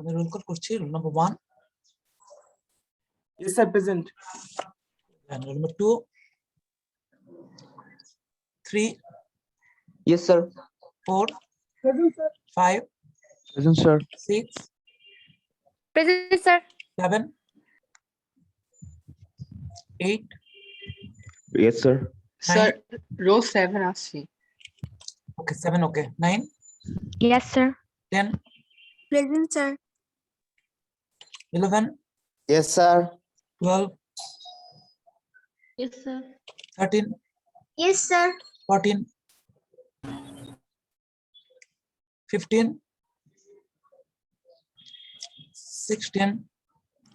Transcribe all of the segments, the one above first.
আমি roll call করছি। Roll number 1, Yes, sir. Present. and roll number 2, 3, Yes, sir. 4, Present, sir. 5, Present, sir. 6, Present, sir. 7, 8, Yes, sir. Sir, row 7 আসছি। okay, 7, okay, 9, Yes, sir. 10, Present, sir. 11, Yes, sir. 12, Yes, sir. 13, Yes, sir. 14, 15, 16,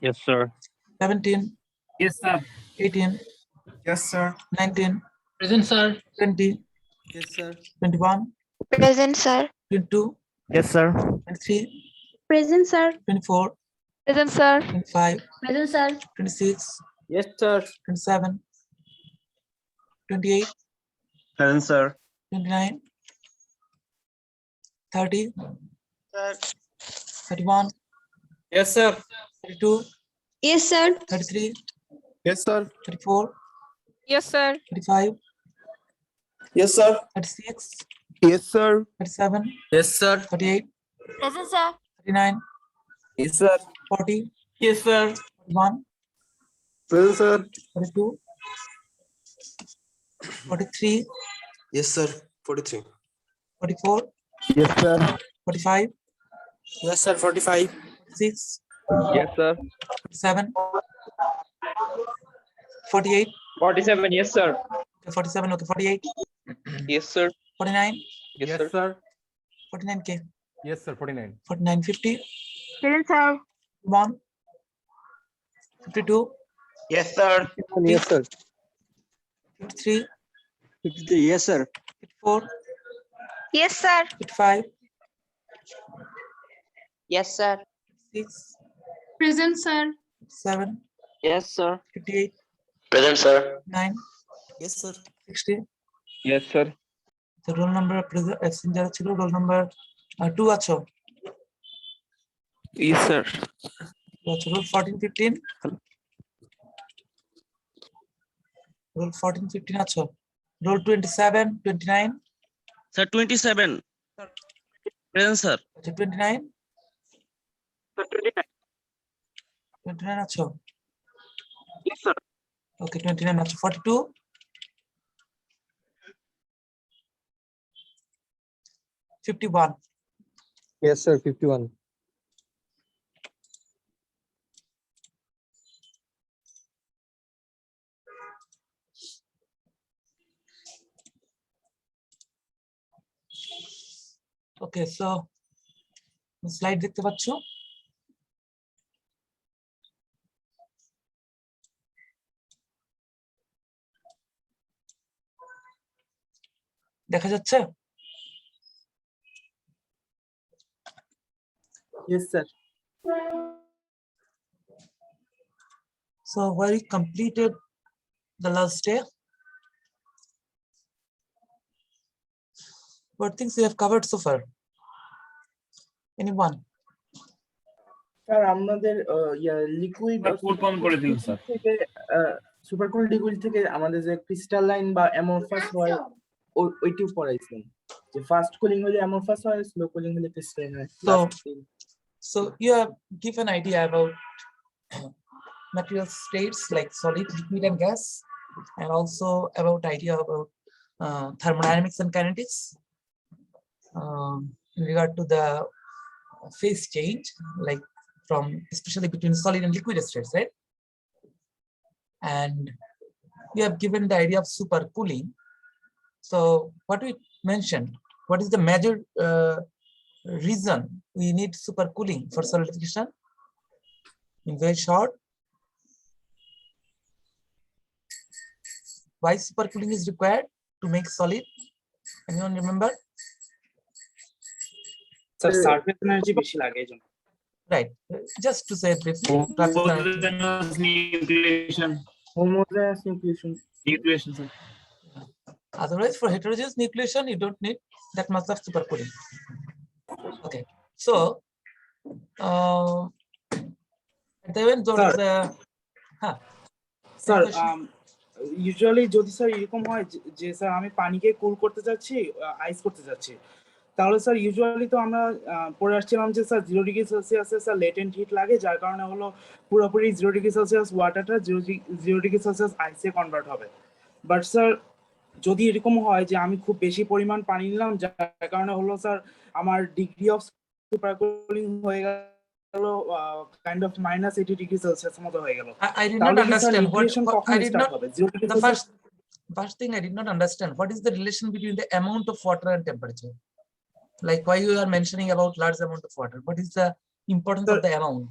Yes, sir. 17, Yes, sir. 18, Yes, sir. 19, Present, sir. 20, Yes, sir. 21, Present, sir. 22, Yes, sir. 23, Present, sir. 24, Present, sir. 25, Present, sir. 26, Yes, sir. 27, 28, Present, sir. 29, 30, Sir. 31, Yes, sir. 32, Yes, sir. 33, Yes, sir. 34, Yes, sir. 35, Yes, sir. 36, Yes, sir. 37, Yes, sir. 38, Present, sir. 39, Yes, sir. 40, Yes, sir. 41, Present, sir. 42, 43, Yes, sir. 43. 44, Yes, sir. 45, Yes, sir. 45. 6, Yes, sir. 7, 48, 47. Yes, sir. okay, 47, okay, 48, Yes, sir. 49, Yes, sir. 49K, Yes, sir. 49. 49, 50, Present, sir. 51, 52, Yes, sir. Yes, sir. 53, 53. Yes, sir. 54, Yes, sir. 55, Yes, sir. 6, Present, sir. 7, Yes, sir. 58, Present, sir. 9, Yes, sir. 60. Yes, sir. তো roll number absent যারা ছিল, roll number 2 আছো, Yes, sir. Role 14, 15, role 14, 15 আছো, role 27, 29, Sir, 27. Present, sir. আচ্ছা 29, 29 আছো, Yes, sir. ওকে 29 আছো, 42, 51, Yes, sir. 51. Okay so slide দেখতে পাচ্ছো? দেখা যাচ্ছে? Yes, sir. So where you completed the last day, what things you have covered so far? Anyone? Sir আমাদের liquid full form করে দিন, স্যার। থেকে সুপারকুল লিকুইড থেকে আমাদের যে ক্রিস্টালাইন বা অ্যামরফাস হয় ওইটিও পড়াইছেন, যে ফাস্ট কুলিং হলে অ্যামরফাস হয়, স্লো কুলিং হলে ক্রিস্টালাইন হয়। So you have given idea about material states like solid, liquid, and gas, and also about idea about thermodynamics and kinetics in regard to the phase change, like from especially between solid and liquid states, right? And you have given the idea of supercooling. So what we mentioned, what is the major reason we need supercooling for solidification? In very short, why supercooling is required to make solid? Anyone remember? Sir surface energy বেশি লাগে এজন্য। Right. Just to say it briefly. Homogeneous nucleation. Homogeneous nucleation. Nucleation, sir. Otherwise, for heterogeneous nucleation, you don't need that much of supercooling. Okay. So at the end, there is a sir question? Usually যদি sir এরকম হয় যে sir আমি পানিকে কুল করতে যাচ্ছি আইস করতে যাচ্ছি, তাহলে স্যার ইউজুয়ালি তো আমরা পড়ে আসছিলাম যে sir 0°C sir latent hit লাগে, যার কারণে হলো পুরোপুরি 0°C ওয়াটারটা 0°C আইসে কনভার্ট হবে। বাট স্যার যদি এরকম হয় যে আমি খুব বেশি পরিমাণ পানি নিলাম, যার কারণে হলো স্যার আমার ডিগ্রি অফ সুপারকুলিং হয়ে গেল কাইন্ড অফ -80°C মতো হয়ে গেল, I did not তাহলে কি স্যার understand নিউক্লিয়েশন what কখন I did স্টার্ট not. হবে? The first thing I did not understand, what is the relation between the amount of water and temperature? Like why you are mentioning about large amount of water? What is the importance of the amount?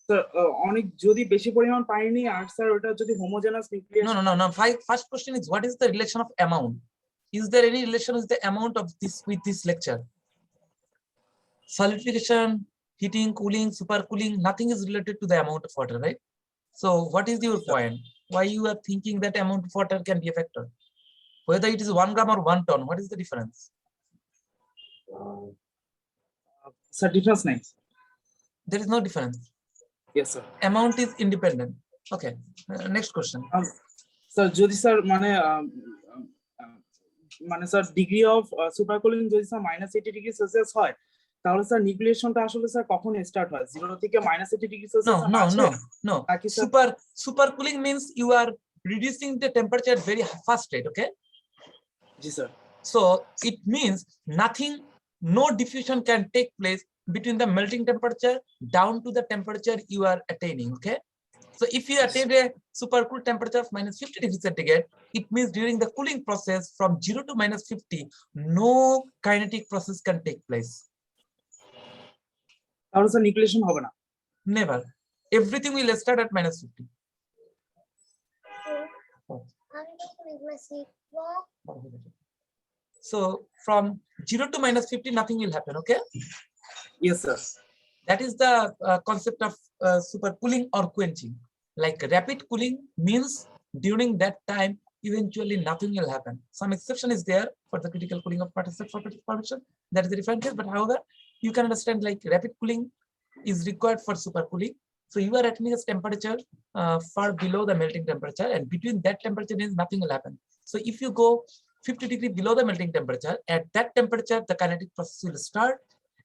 Sir অনেক যদি বেশি পরিমাণ পানি নিই আর sir ওটা যদি homogeneous nucleation No. First question is, what is the relation of amount? Is there any relation with the amount of this with this lecture? Solidification, heating, cooling, supercooling, nothing is related to the amount of water, right? So what is your point? Why you are thinking that amount of water can be a factor? Whether it is 1 gram or 1 ton, what is the difference? Sir difference নাই। There is no difference. Yes sir. Amount is independent. Okay. Next question. Sir যদি sir মানে sir degree of সুপারকুলিং যদি sir -80°C হয়, তাহলে sir নিউক্লিয়েশনটা আসলে sir কখন start হয়? 0 থেকে -80°C No. Supercooling means you are reducing the temperature at very fast rate. Okay. G sir. So it means no diffusion can take place between the melting temperature down to the temperature you are attaining. Okay. So if you attain a supercooled temperature of -50°C, it means during the cooling process from 0 to -50, no kinetic process can take place. তাহলে sir nucleation হবে না? Never. Everything will start at -50. So from 0 to -50, nothing will happen. Okay. Yes, sir. That is the concept of supercooling or quenching. Like rapid cooling means during that time, eventually nothing will happen. Some exception is there for the critical cooling of particles for formation. That is a different case. But however, you can understand like rapid cooling is required for supercooling. So you are attaining a temperature far below the melting temperature, and between that temperature means nothing will happen. So if you go 50 degrees below the melting temperature, at that temperature the kinetic process will start,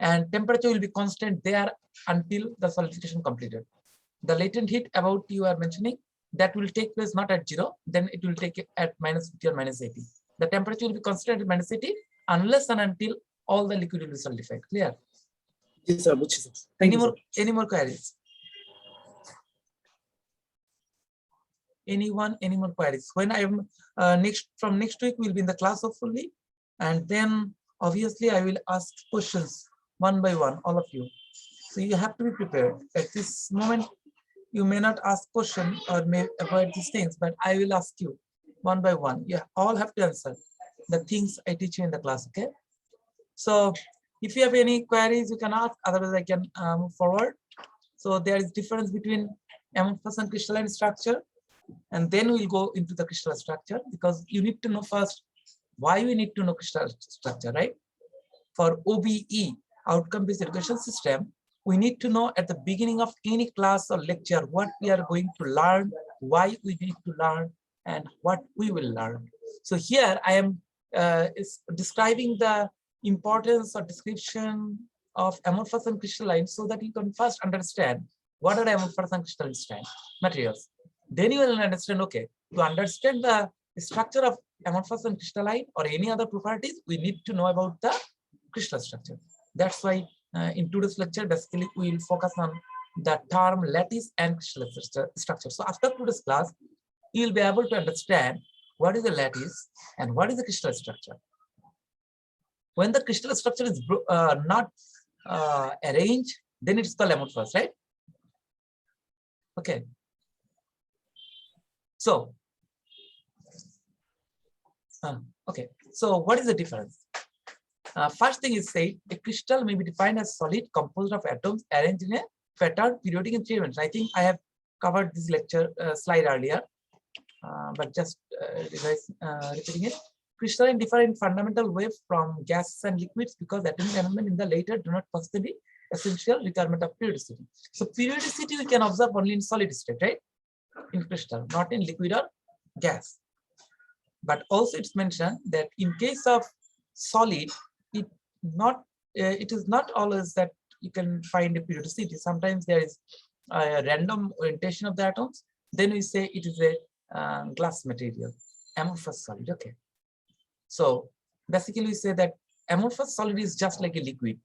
and temperature will be constant there until the solidification completed. The latent heat about you are mentioning, that will take place not at 0, then it will take it at -50 or -80. The temperature will be constant at -80 unless and until all the liquid will be solidified. Clear? Yes, sir. Any more queries? Anyone? Any more queries? When I am from next week we'll be in the class hopefully, and then obviously I will ask questions one by one, all of you. So you have to be prepared. At this moment, you may not ask question or may avoid these things, but I will ask you one by one. You all have to answer the things I teach you in the class. Okay. So if you have any queries, you can ask. Otherwise, I can move forward. So there is difference between amorphous and crystalline structure, and then we'll go into the crystal structure, because you need to know first why we need to know crystal structure, right? For OBE, outcome-based education system, we need to know at the beginning of any class or lecture what we are going to learn, why we need to learn, and what we will learn. So here I am describing the importance or description of amorphous and crystalline, so that you can first understand what are amorphous and crystalline materials. Then you will understand, okay, to understand the structure of amorphous and crystalline or any other properties, we need to know about the crystal structure. That's why in today's lecture, basically we will focus on the term lattice and crystal structure. So after today's class, you will be able to understand what is the lattice and what is the crystal structure. When the crystal structure is not arranged, then it's called amorphous, right? Okay. So, okay. So what is the difference? First thing is say a crystal may be defined as solid composed of atoms arranged in a pattern periodic in 3 dimensions. I think I have covered this lecture slide earlier, but just repeating it. Crystalline differ in fundamental way from gases and liquids because atomic arrangement in the later do not possibly essential requirement of periodicity. So periodicity we can observe only in solid state, right? In crystal, not in liquid or gas. But also it's mentioned that in case of solid, it is not always that you can find a periodicity. Sometimes there is a random orientation of the atoms. Then we say it is a glass material, amorphous solid. Okay. So basically we say that amorphous solid is just like a liquid.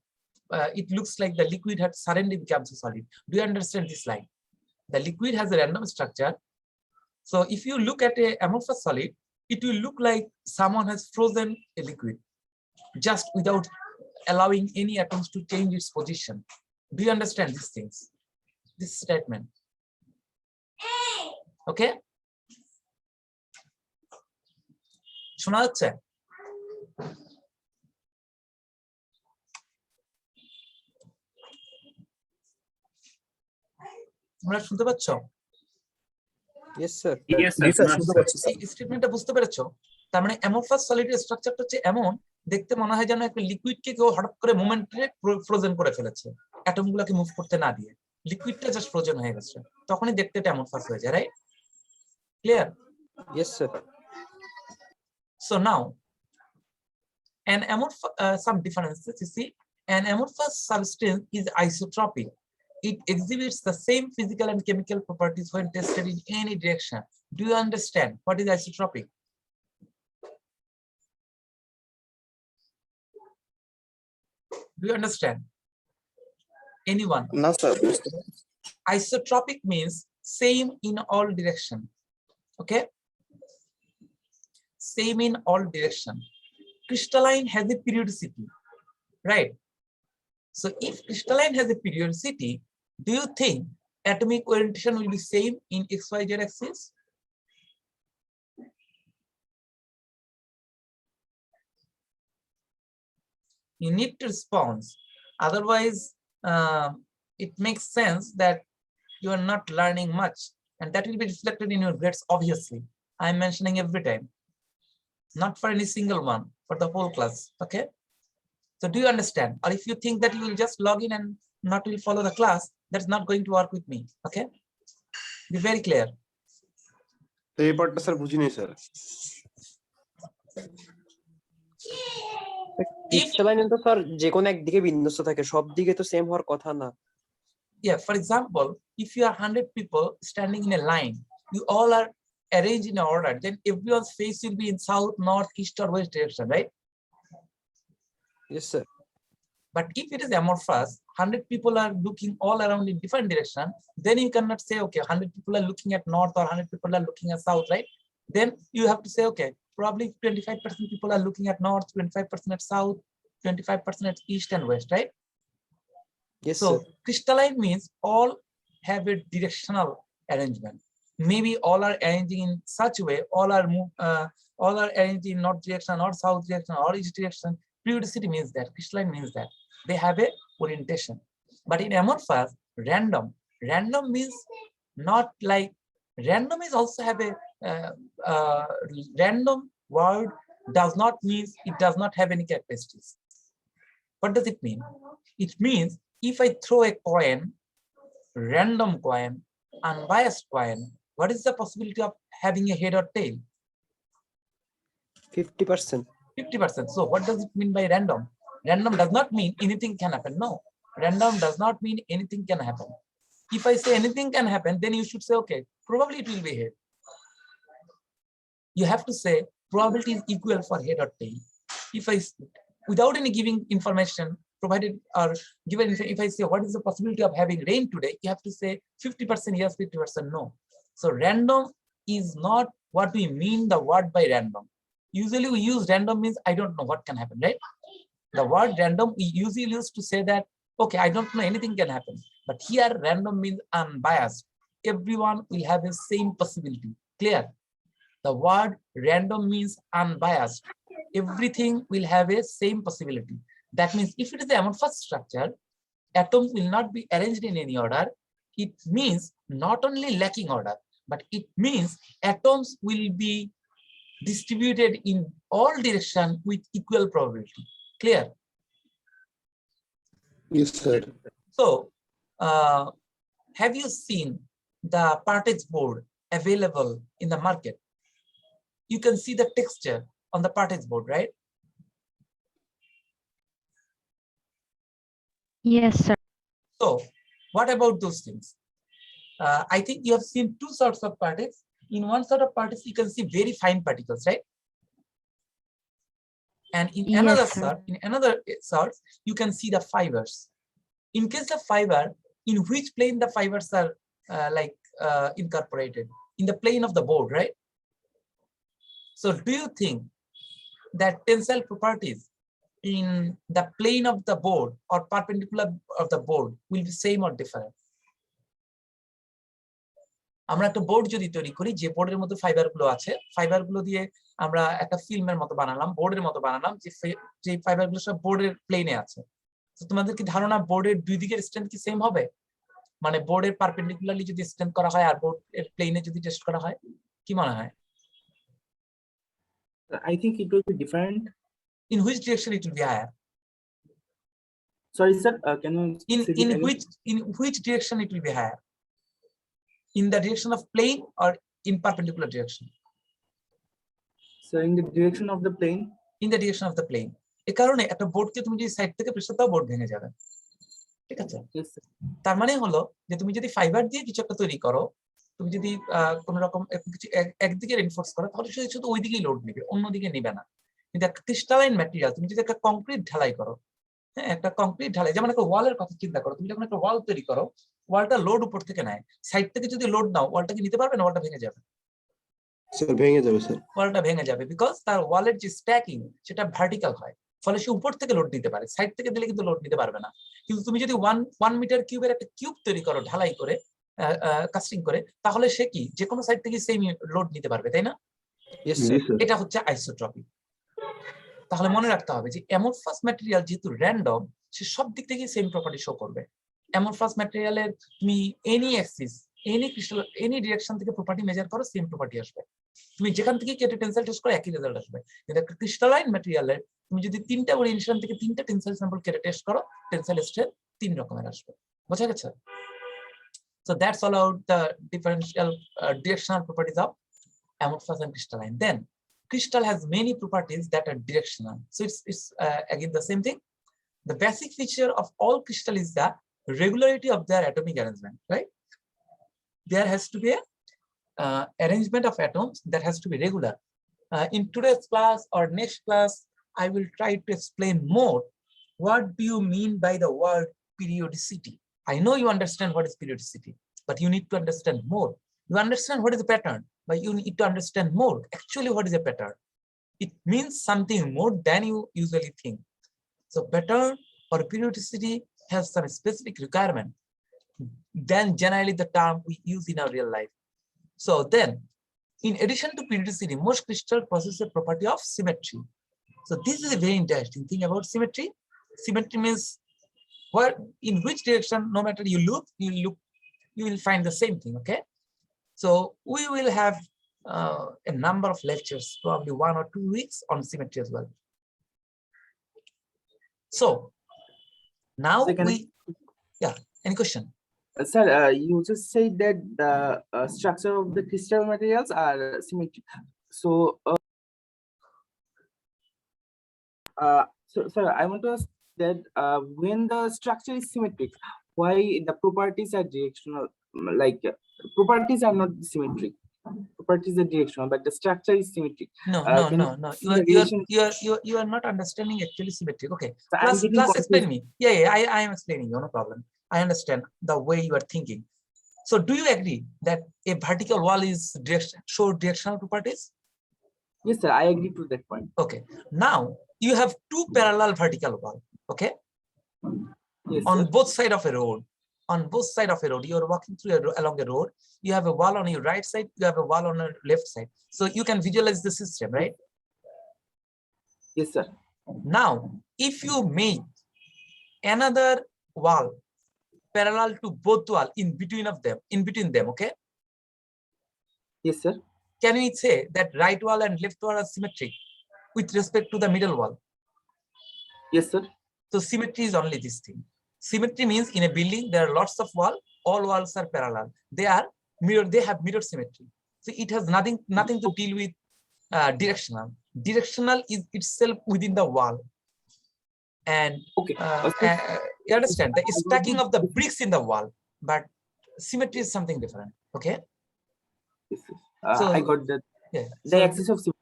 It looks like the liquid had suddenly becomes a solid. Do you understand this line? The liquid has a random structure. So if you look at a amorphous solid, it will look like someone has frozen a liquid just without allowing any atoms to change its position. Do you understand these things? This statement. Okay? শোনা যাচ্ছে? তোমরা শুনতে পাচ্ছ? Yes, sir. Yes, sir. এই স্টেটমেন্টটা বুঝতে পেরেছো? তার মানে অ্যামরফাস সলিডের স্ট্রাকচারটা হচ্ছে এমন, দেখতে মনে হয় যেন একটা লিকুইডকে কেউ হঠাৎ করে মোমেন্টে ফ্রোজেন করে ফেলেছে, অ্যাটমগুলোকে মুভ করতে না দিয়ে। লিকুইডটা জাস্ট ফ্রোজেন হয়ে গেছে, তখনই দেখতে এটা অ্যামরফাস হয়ে যায়, right? Clear? Yes, sir. So now, some differences. You see, an amorphous substance is isotropic. It exhibits the same physical and chemical properties when tested in any direction. Do you understand what is isotropic? Do you understand? Anyone? No, sir. Isotropic means same in all direction. Okay? Same in all direction. Crystalline has a periodicity, right? So if crystalline has a periodicity, do you think atomic orientation will be same in XYZ axis? You need to respond. Otherwise, it makes sense that you are not learning much, and that will be reflected in your grades, obviously. I'm mentioning every time. Not for any single one, for the whole class. Okay? So do you understand? Or if you think that you will just log in and not will follow the class, that's not going to work with me. Okay? Be very clear. এই পার্টটা sir বুঝিনি sir. Crystalline তো sir যে কোনো একদিকে বিন্যস্ত থাকে, সব দিকে তো সেম হওয়ার কথা না। Yeah, for example, if you are 100 people standing in a line, you all are arranged in order, then everyone's face will be in south, north, east, or west direction, right? Yes, sir. But if it is amorphous, 100 people are looking all around in different direction, then you cannot say, okay, 100 people are looking at north or 100 people are looking at south, right? Then you have to say, okay, probably 25% people are looking at north, 25% at south, 25% at east and west, right? Yes, So sir. crystalline means all have a directional arrangement. Maybe all are arranging in such a way, all are arranging in north direction or south direction or east direction. Periodicity means that, crystalline means that they have a orientation. But in amorphous, random means not like, random is also have a random word does not mean it does not have any characteristics. What does it mean? It means if I throw a coin, random coin, unbiased coin, what is the possibility of having a head or tail? 50%. 50%. So what does it mean by random? Random does not mean anything can happen. No, random does not mean anything can happen. If I say anything can happen, then you should say, okay, probably it will be head. You have to say probability is equal for head or tail. If I, without any giving information provided or given, if I say what is the possibility of having rain today, you have to say 50% yes, 50% no. So random is not what we mean the word by random. Usually we use random means I don't know what can happen, right? The word random we usually use to say that, okay, I don't know, anything can happen. But here random means unbiased. Everyone will have the same possibility. Clear? The word random means unbiased. Everything will have a same possibility. That means if it is the amorphous structure, atoms will not be arranged in any order. It means not only lacking order, but it means atoms will be distributed in all direction with equal probability. Clear? Yes, sir. So, have you seen the Partage board available in the market? You can see the texture on the Partage board, right? Yes, sir. So, what about those things? I think you have seen two sorts of particles. In one sort of particles, you can see very fine particles, right? And in Yes, another sir. sort, you can see the fibers. In case of fiber, in which plane the fibers are incorporated? In the plane of the board, right? So, do you think that tensile properties in the plane of the board or perpendicular of the board will be same or different? আমরা একটা board যদি তৈরি করি, যে বোর্ডের মধ্যে fibre গুলো আছে, ফাইবার গুলো দিয়ে আমরা একটা ফিল্মের মতো বানালাম, বোর্ডের মতো বানালাম, যে ফাইবার গুলো সব বোর্ডের প্লেনে আছে। তো তোমাদের কি ধারণা বোর্ডের দুই দিকের স্ট্রেন্থ কি সেম হবে? মানে বোর্ডের পারপেন্ডিকুলারলি যদি স্ট্রেন্থ করা হয় আর বোর্ডের প্লেনে যদি টেস্ট করা হয়, কি মনে হয়? I think it will be different. In which direction it will be higher? Sorry, sir. Can you say it again? In which direction it will be higher? In the direction of plane or in perpendicular direction? So in the direction of the plane. In the direction of the plane. এই কারণে একটা বোর্ডকে তুমি যদি side থেকে pressure দাও, board ভেঙে যাবে। ঠিক আছে? Yes, sir. তার মানে হলো যে তুমি যদি ফাইবার দিয়ে কিছু একটা তৈরি করো, তুমি যদি কোন রকম কিছু একদিকে রিনফোর্স করো, তাহলে শুধু ওই দিকেই লোড নেবে, অন্যদিকে নেবে না। কিন্তু একটা ক্রিস্টালাইন ম্যাটেরিয়াল, তুমি যদি একটা কংক্রিট ঢালাই করো, হ্যাঁ, একটা কংক্রিট ঢালাই, যেমন একটা ওয়ালের কথা চিন্তা করো, তুমি যখন একটা ওয়াল তৈরি করো, ওয়ালটা লোড উপর থেকে নেয়, সাইড থেকে যদি লোড নাও, ওয়ালটা কি নিতে পারবে না? ওয়ালটা ভেঙে যাবে। স্যার ভেঙে যাবে স্যার। ওয়ালটা ভেঙে যাবে, বিকজ তার ওয়ালের যে স্ট্যাকিং সেটা ভার্টিক্যাল হয়, ফলে সে উপর থেকে লোড নিতে পারে, সাইড থেকে দিলে কিন্তু লোড নিতে পারবে না। কিন্তু তুমি যদি 1 মিটার কিউবের একটা কিউব তৈরি করো ঢালাই করে, কাস্টিং করে, তাহলে সে কি যে কোনো সাইড থেকে সেম লোড নিতে পারবে, তাই না? এটা হচ্ছে আইসোট্রপিক। তাহলে মনে রাখতে হবে যে অ্যামরফাস ম্যাটেরিয়াল যেহেতু র্যান্ডম, সে সব দিক থেকে সেম প্রপার্টি শো করবে। অ্যামরফাস ম্যাটেরিয়ালের তুমি any Axis, any crystal, any direction থেকে প্রপার্টি মেজার করো, সেম প্রপার্টি আসবে। তুমি যেখান থেকে কেটে টেনসাইল টেস্ট করো, একই রেজাল্ট আসবে। কিন্তু একটা ক্রিস্টালাইন ম্যাটেরিয়ালের তুমি যদি 3টা ওরিয়েন্টেশন থেকে 3টা টেনসাইল স্যাম্পল কেটে টেস্ট করো, টেনসাইল স্ট্রেন্থ 3 রকমের আসবে। বোঝা গেছে? So that's all about the differential directional properties of amorphous and crystalline. Then crystal has many properties that are directional. So it's again the same thing. The basic feature of all crystal is the regularity of their atomic arrangement, right? There has to be a arrangement of atoms that has to be regular. In today's class or next class, I will try to explain more. What do you mean by the word periodicity? I know you understand what is periodicity, but you need to understand more. You understand what is a pattern, but you need to understand more. Actually, what is a pattern? It means something more than you usually think. So pattern or periodicity has some specific requirement than generally the term we use in our real life. So then, in addition to periodicity, most crystals possess a property of symmetry. So this is a very interesting thing about symmetry. Symmetry means where, in which direction, no matter you look, you will find the same thing. Okay, so we will have a number of lectures, probably 1 or 2 weeks on symmetry as well. So now any question? Sir, you just said that the structure of the crystal materials are symmetric. So, sir, I want to ask that when the structure is symmetric, why the properties are directional? Like properties are not symmetric. Properties are directional, but the structure is symmetric. No. You are not understanding actually symmetric. Okay. So Plus explain me. Yeah. I am explaining you. No problem. I understand the way you are thinking. So do you agree that a vertical wall is show directional properties? Yes, sir. I agree to that point. Okay. Now you have 2 parallel vertical walls. Okay. Yes, on sir. both sides of a road. On both sides of a road, you are walking through along a road. You have a wall on your right side. You have a wall on your left side. So you can visualize the system, right? Yes, sir. Now, if you make another wall parallel to both walls in between them, okay? Yes, sir. Can we say that right wall and left wall are symmetric with respect to the middle wall? Yes, sir. So symmetry is only this thing. Symmetry means in a building there are lots of wall, all walls are parallel. They are mirror, they have mirror symmetry. So it has nothing to deal with directional. Directional is itself within the wall. And Okay. you understand the stacking of the bricks in the wall, but symmetry is something different. Okay. So I got that. yeah, The so axis of symmetry.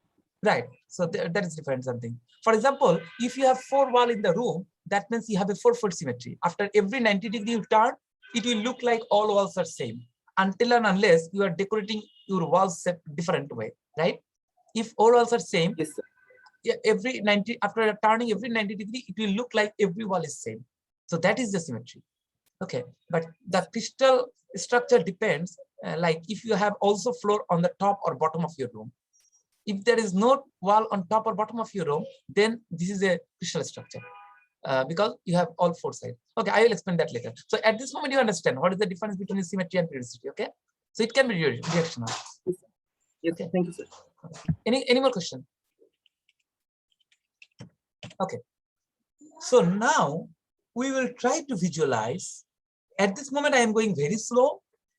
right. So that is different something. For example, if you have 4 walls in the room, that means you have a 4-foot symmetry. After every 90 degree you turn, it will look like all walls are same, until and unless you are decorating your walls set different way, right? If all walls are same, Yes, sir. yeah, every 90 after turning every 90 degree, it will look like every wall is same. So that is the symmetry. Okay, but the crystal structure depends. Like if you have also floor on the top or bottom of your room. If there is no wall on top or bottom of your room, then this is a crystal structure because you have all 4 sides. Okay, I will explain that later. So at this moment, you understand what is the difference between symmetry and periodicity. Okay, so it can be directional. Yes, Okay. thank you, sir. Any more question? Okay, so now we will try to visualize. At this moment, I am going very slow,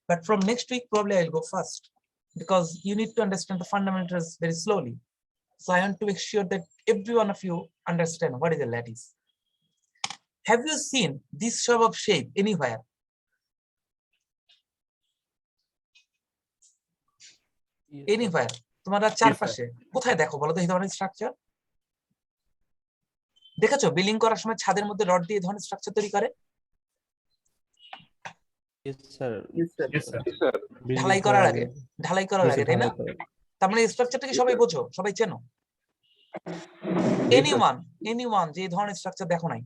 but from next week, probably I'll go fast because you need to understand the fundamentals very slowly. So I want to make sure that every one of you understand what is a lattice. Have you seen this sort of shape anywhere? Anywhere? তোমরা চারপাশে কোথায় দেখো বলো তো এই ধরনের structure? দেখেছো building করার সময় ছাদের মধ্যে রড দিয়ে এই ধরনের স্ট্রাকচার তৈরি করে? Yes, sir. ঢালাই করার আগে তাই না? তার মানে স্ট্রাকচারটাকে সবাই বোঝো, সবাই চেনো? এনিওয়ান যে এই ধরনের স্ট্রাকচার দেখো নাই,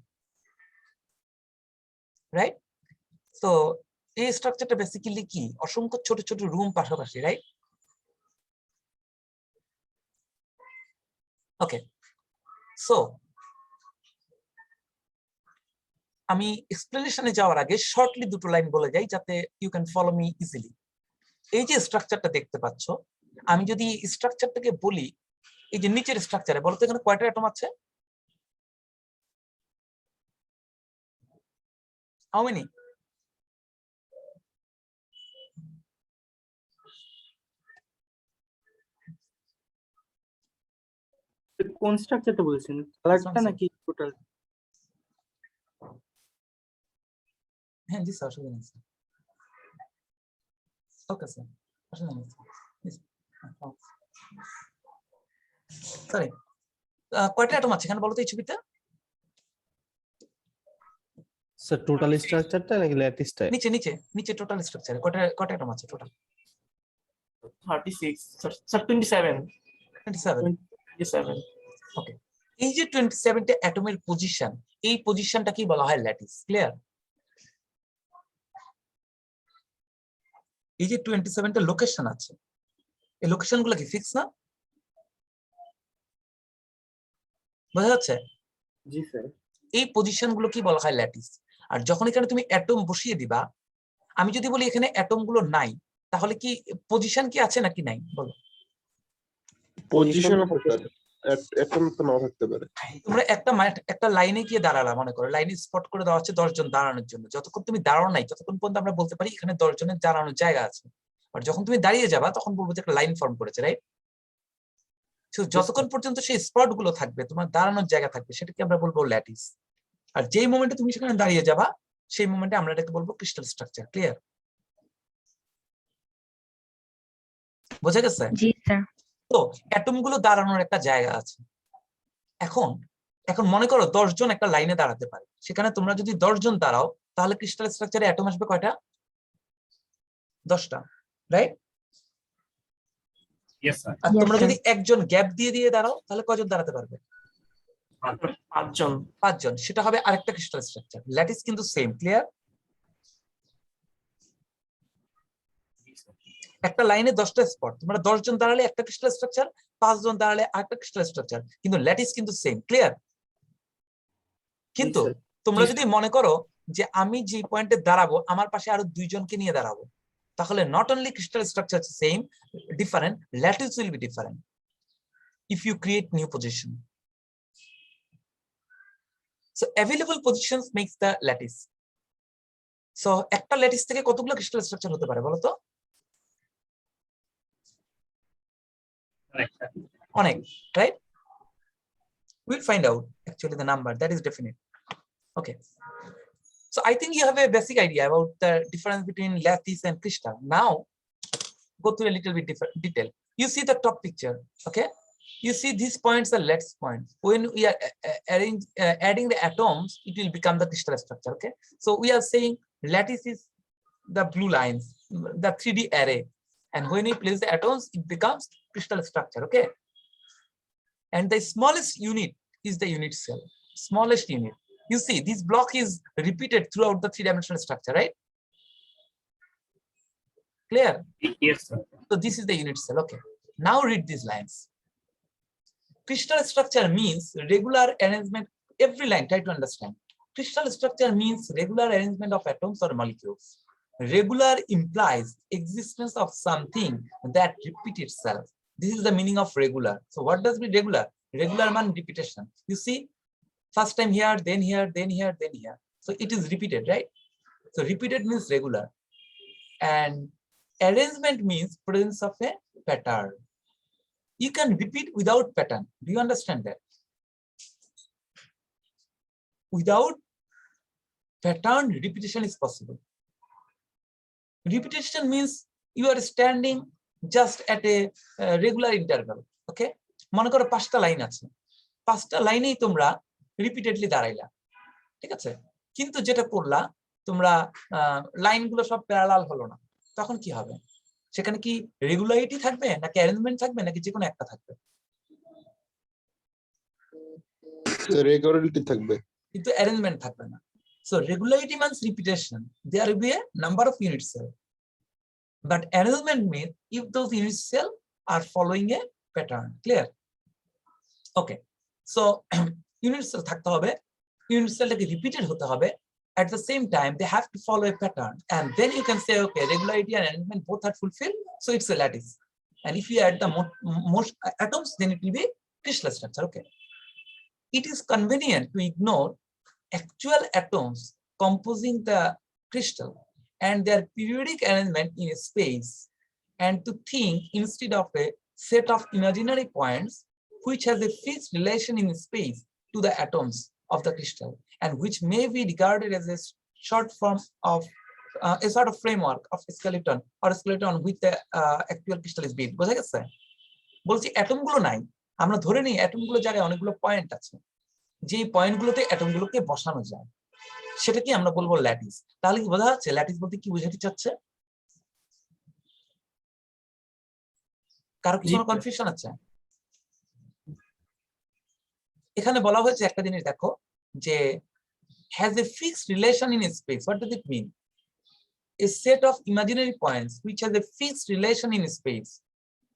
রাইট? তো এই স্ট্রাকচারটা বেসিক্যালি কি? অসংখ্য ছোট ছোট রুম পাশাপাশি, রাইট? ওকে, সো আমি এক্সপ্লেনেশনে যাওয়ার আগে শর্টলি 2টো লাইন বলে যাই যাতে you can follow me easily. এই যে স্ট্রাকচারটা দেখতে পাচ্ছ, আমি যদি স্ট্রাকচারটাকে বলি, এই যে নিচের স্ট্রাকচারে বলতো এখানে কয়টা অ্যাটম আছে? How many? কোন স্ট্রাকচারটা বলছেন? কালারটা নাকি টোটাল? হ্যাঁ জি স্যার, অসুবিধা নেই স্যার। ওকে স্যার, অসুবিধা নেই সরি। কয়টা অ্যাটম আছে এখানে বলতো এই ছবিতে? স্যার টোটাল স্ট্রাকচারটা নাকি ল্যাটিসটা? নিচে নিচে নিচে টোটাল স্ট্রাকচারে কয়টা অ্যাটম আছে টোটাল? 36 sir 27 ওকে, এই যে 27টা অ্যাটমের পজিশন, এই পজিশনটা কি বলা হয়? ল্যাটিস। ক্লিয়ার? এই যে 27টা লোকেশন আছে, এই লোকেশন গুলো কি ফিক্স না? বোঝা যাচ্ছে? জি স্যার। এই পজিশন গুলো কি বলা হয়? ল্যাটিস। আর যখন এখানে তুমি অ্যাটম বসিয়ে দিবা, আমি যদি বলি এখানে অ্যাটম গুলো নাই, তাহলে কি পজিশন কি আছে নাকি নাই? বলো। পজিশন অ্যাটম তো নাও থাকতে পারে। তোমরা একটা লাইনে গিয়ে দাঁড়ালা, মনে করো লাইনে স্পট করে দেওয়া হচ্ছে 10 জন দাঁড়ানোর জন্য। যতক্ষণ তুমি দাঁড়ানো নাই ততক্ষণ পর্যন্ত আমরা বলতে পারি এখানে 10 জনের দাঁড়ানোর জায়গা আছে। আর যখন তুমি দাঁড়িয়ে যাবা তখন বলবো যে একটা লাইন ফর্ম করেছে, রাইট? যতক্ষণ পর্যন্ত সেই স্পট গুলো থাকবে, তোমার দাঁড়ানোর জায়গা থাকবে, সেটাকে আমরা বলবো ল্যাটিস। আর যেই মোমেন্টে তুমি সেখানে দাঁড়িয়ে যাবা, সেই মোমেন্টে আমরা এটাকে বলবো ক্রিস্টাল স্ট্রাকচার। ক্লিয়ার? বোঝা গেছে? জি স্যার। তো অ্যাটম গুলো দাঁড়ানোর একটা জায়গা আছে। এখন মনে করো 10 জন একটা লাইনে দাঁড়াতে পারে, সেখানে তোমরা যদি 10 জন দাঁড়াও, তাহলে ক্রিস্টাল স্ট্রাকচারে অ্যাটম আসবে কয়টা? 10টা, রাইট? yes sir আর তোমরা যদি একজন গ্যাপ দিয়ে দিয়ে দাঁড়াও, তাহলে কয়জন দাঁড়াতে পারবে? 5 জন। সেটা হবে আরেকটা ক্রিস্টাল স্ট্রাকচার। ল্যাটিস কিন্তু সেম। ক্লিয়ার? একটা লাইনে 10টা স্পট, তোমরা 10 জন দাঁড়ালে একটা ক্রিস্টাল স্ট্রাকচার, 5 জন দাঁড়ালে আরেকটা ক্রিস্টাল স্ট্রাকচার, কিন্তু ল্যাটিস কিন্তু সেম। ক্লিয়ার? কিন্তু তোমরা যদি মনে করো যে আমি যে পয়েন্টে দাঁড়াবো আমার পাশে আরো 2 জনকে নিয়ে দাঁড়াবো, তাহলে not only crystal structure same, different, lattice will be different if you create new position. So available positions makes the lattice. So একটা ল্যাটিস থেকে কতগুলো ক্রিস্টাল স্ট্রাকচার হতে পারে বলো তো? অনেক, right? We'll find out actually the number, that is definite. Okay, so I think you have a basic idea about the difference between lattice and crystal. Now go through a little bit different detail. You see the top picture, okay? You see these points are lattice points. When we are adding the atoms, it will become the crystal structure, okay? So we are saying lattice is the blue lines, the 3D array, and when we place the atoms, it becomes crystal structure, okay? And the smallest unit is the unit cell, smallest unit. You see this block is repeated throughout the three-dimensional structure, right? Clear? Yes, sir. So this is the unit cell, okay? Now read these lines. Crystal structure means regular arrangement. Every line, try to understand. Crystal structure means regular arrangement of atoms or molecules. Regular implies existence of something that repeats itself. This is the meaning of regular. So what does mean regular? Regular means repetition. You see, first time here, then here, then here, then here. So it is repeated, right? So repeated means regular. And arrangement means presence of a pattern. You can repeat without pattern. Do you understand that? Without pattern, repetition is possible. Repetition means you are standing just at a regular interval. Okay? মনে করো 5টা line আছে, 5টা লাইনেই তোমরা repeatedly দাঁড়াইলা, ঠিক আছে? কিন্তু যেটা করলা তোমরা লাইনগুলো সব প্যারালাল হলো না, তখন কি হবে? সেখানে কি রেগুলারিটি থাকবে নাকি অ্যারেঞ্জমেন্ট থাকবে নাকি যে কোনো একটা থাকবে? রেগুলারিটি থাকবে, কিন্তু অ্যারেঞ্জমেন্ট থাকবে না। So regularity means repetition. There will be a number of unit cells. But arrangement means if those unit cells are following a pattern. Clear? Okay. So unit cell থাকতে হবে, unit cellটাকে repeated হতে হবে. At the same time, they have to follow a pattern. And then you can say, okay, regularity and arrangement both are fulfilled. So it's a lattice. And if you add the most atoms, then it will be crystal structure. Okay. It is convenient to ignore actual atoms composing the crystal and their periodic arrangement in a space, and to think instead of a set of imaginary points which has a fixed relation in space to the atoms of the crystal and which may be regarded as a short form of a sort of framework of a skeleton or a skeleton on which the actual crystal is built. বোঝা গেছে? বলছি অ্যাটমগুলো নাই, আমরা ধরে নিই অ্যাটমগুলো জায়গায় অনেকগুলো point আছে, যে পয়েন্টগুলোতে অ্যাটমগুলোকে বসানো যায় সেটা কি আমরা বলবো ল্যাটিস। তাহলে কি বোঝা যাচ্ছে ল্যাটিস বলতে কি বোঝাতে চাচ্ছে? কারো কি কোনো কনফিউশন আছে? এখানে বলা হয়েছে একটা জিনিস দেখো, যে has a fixed relation in space. What does it mean? A set of imaginary points which has a fixed relation in space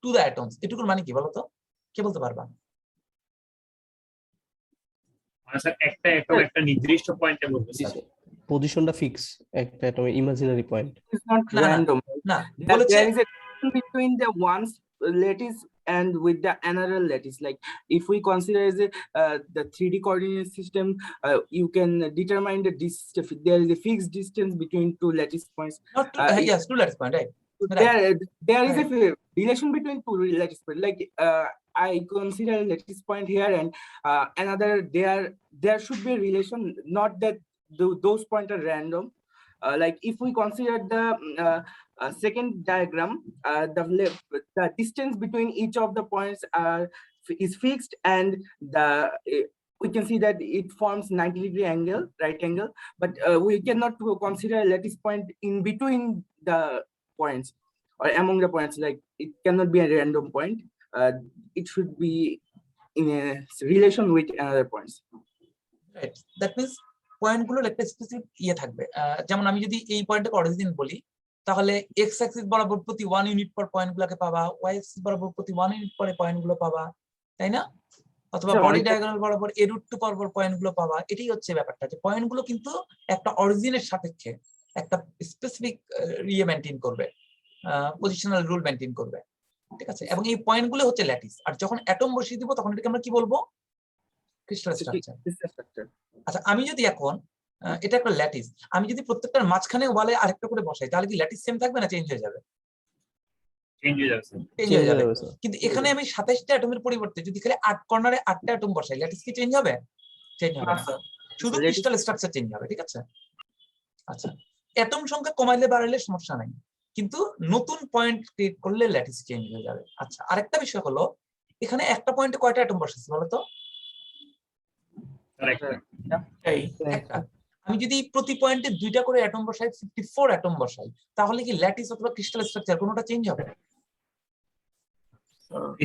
to the atoms. এটুকুর মানে কি বলো তো? কে বলতে পারবা? স্যার একটা একটা নির্দিষ্ট পয়েন্টে বলবো স্যার, পজিশনটা ফিক্স, একটা imaginary point. It's not No, no. random. না There বলেছে is a difference between the one's lattice and with the another lattice. Like if we consider as the 3D coordinate system, you can determine the distance. There is a fixed distance between two lattice points. not two, yes, two lattice point, right? There is a relation between two lattice points. Like I consider a lattice point here and another. There should be a relation, not that those points are random. Like if we consider the second diagram, the distance between each of the points is fixed, and we can see that it forms 90-degree angle, right angle. But we cannot consider a lattice point in between the points or among the points. Like it cannot be a random point. It should be in a relation with another points. Right. That means পয়েন্টগুলোর একটা specific ইয়ে থাকবে। যেমন আমি যদি এই পয়েন্টটাকে origin বলি, তাহলে x Axis বরাবর প্রতি 1 ইউনিট পর পয়েন্টগুলোকে পাবা, ওয়াই অ্যাক্সিস বরাবর প্রতি 1 ইউনিট পরে পয়েন্টগুলো পাবা, তাই না? অথবা বডি ডায়াগোনাল বরাবর √2 পর পয়েন্টগুলো পাবা। এটাই হচ্ছে ব্যাপারটা, যে পয়েন্টগুলো কিন্তু একটা অরিজিনের সাপেক্ষে একটা স্পেসিফিক ইয়ে মেইনটেইন করবে, পজিশনাল রুল মেইনটেইন করবে, ঠিক আছে? এবং এই পয়েন্টগুলো হচ্ছে ল্যাটিস। আর যখন অ্যাটম বসিয়ে দিব তখন এটাকে আমরা কি বলবো? Crystal structure. Structure. আচ্ছা, আমি যদি এখন এটা একটা ল্যাটিস। আমি যদি প্রত্যেকটার মাঝখানে ওয়ালে আরেকটা করে বসাই তাহলে কি ল্যাটিস সেম থাকবে না চেঞ্জ হয়ে যাবে? চেঞ্জ হয়ে যাবে স্যার। চেঞ্জ চেঞ্জ হয়ে যাবে। হয়ে যাবে স্যার। কিন্তু এখানে আমি 27টা অ্যাটমের পরিবর্তে যদি খালি 8 কর্নারে 8টা অ্যাটম বসাই ল্যাটিস কি চেঞ্জ হবে? চেঞ্জ হবে না, শুধু Lattice- ক্রিস্টাল স্ট্রাকচার চেঞ্জ হবে। ঠিক আছে, আচ্ছা অ্যাটম সংখ্যা কমাইলে বাড়াইলে সমস্যা নাই, কিন্তু নতুন পয়েন্ট ক্রিয়েট করলে ল্যাটিস চেঞ্জ হয়ে যাবে। আচ্ছা আরেকটা বিষয় হলো এখানে একটা পয়েন্টে কয়টা অ্যাটম বসাচ্ছি বলো তো? স্যার একটা। এই একটা। আমি যদি প্রতি পয়েন্টে 2টা করে অ্যাটম বসাই 54 অ্যাটম বসাই তাহলে কি ল্যাটিস অথবা ক্রিস্টাল স্ট্রাকচার কোনোটা চেঞ্জ হবে?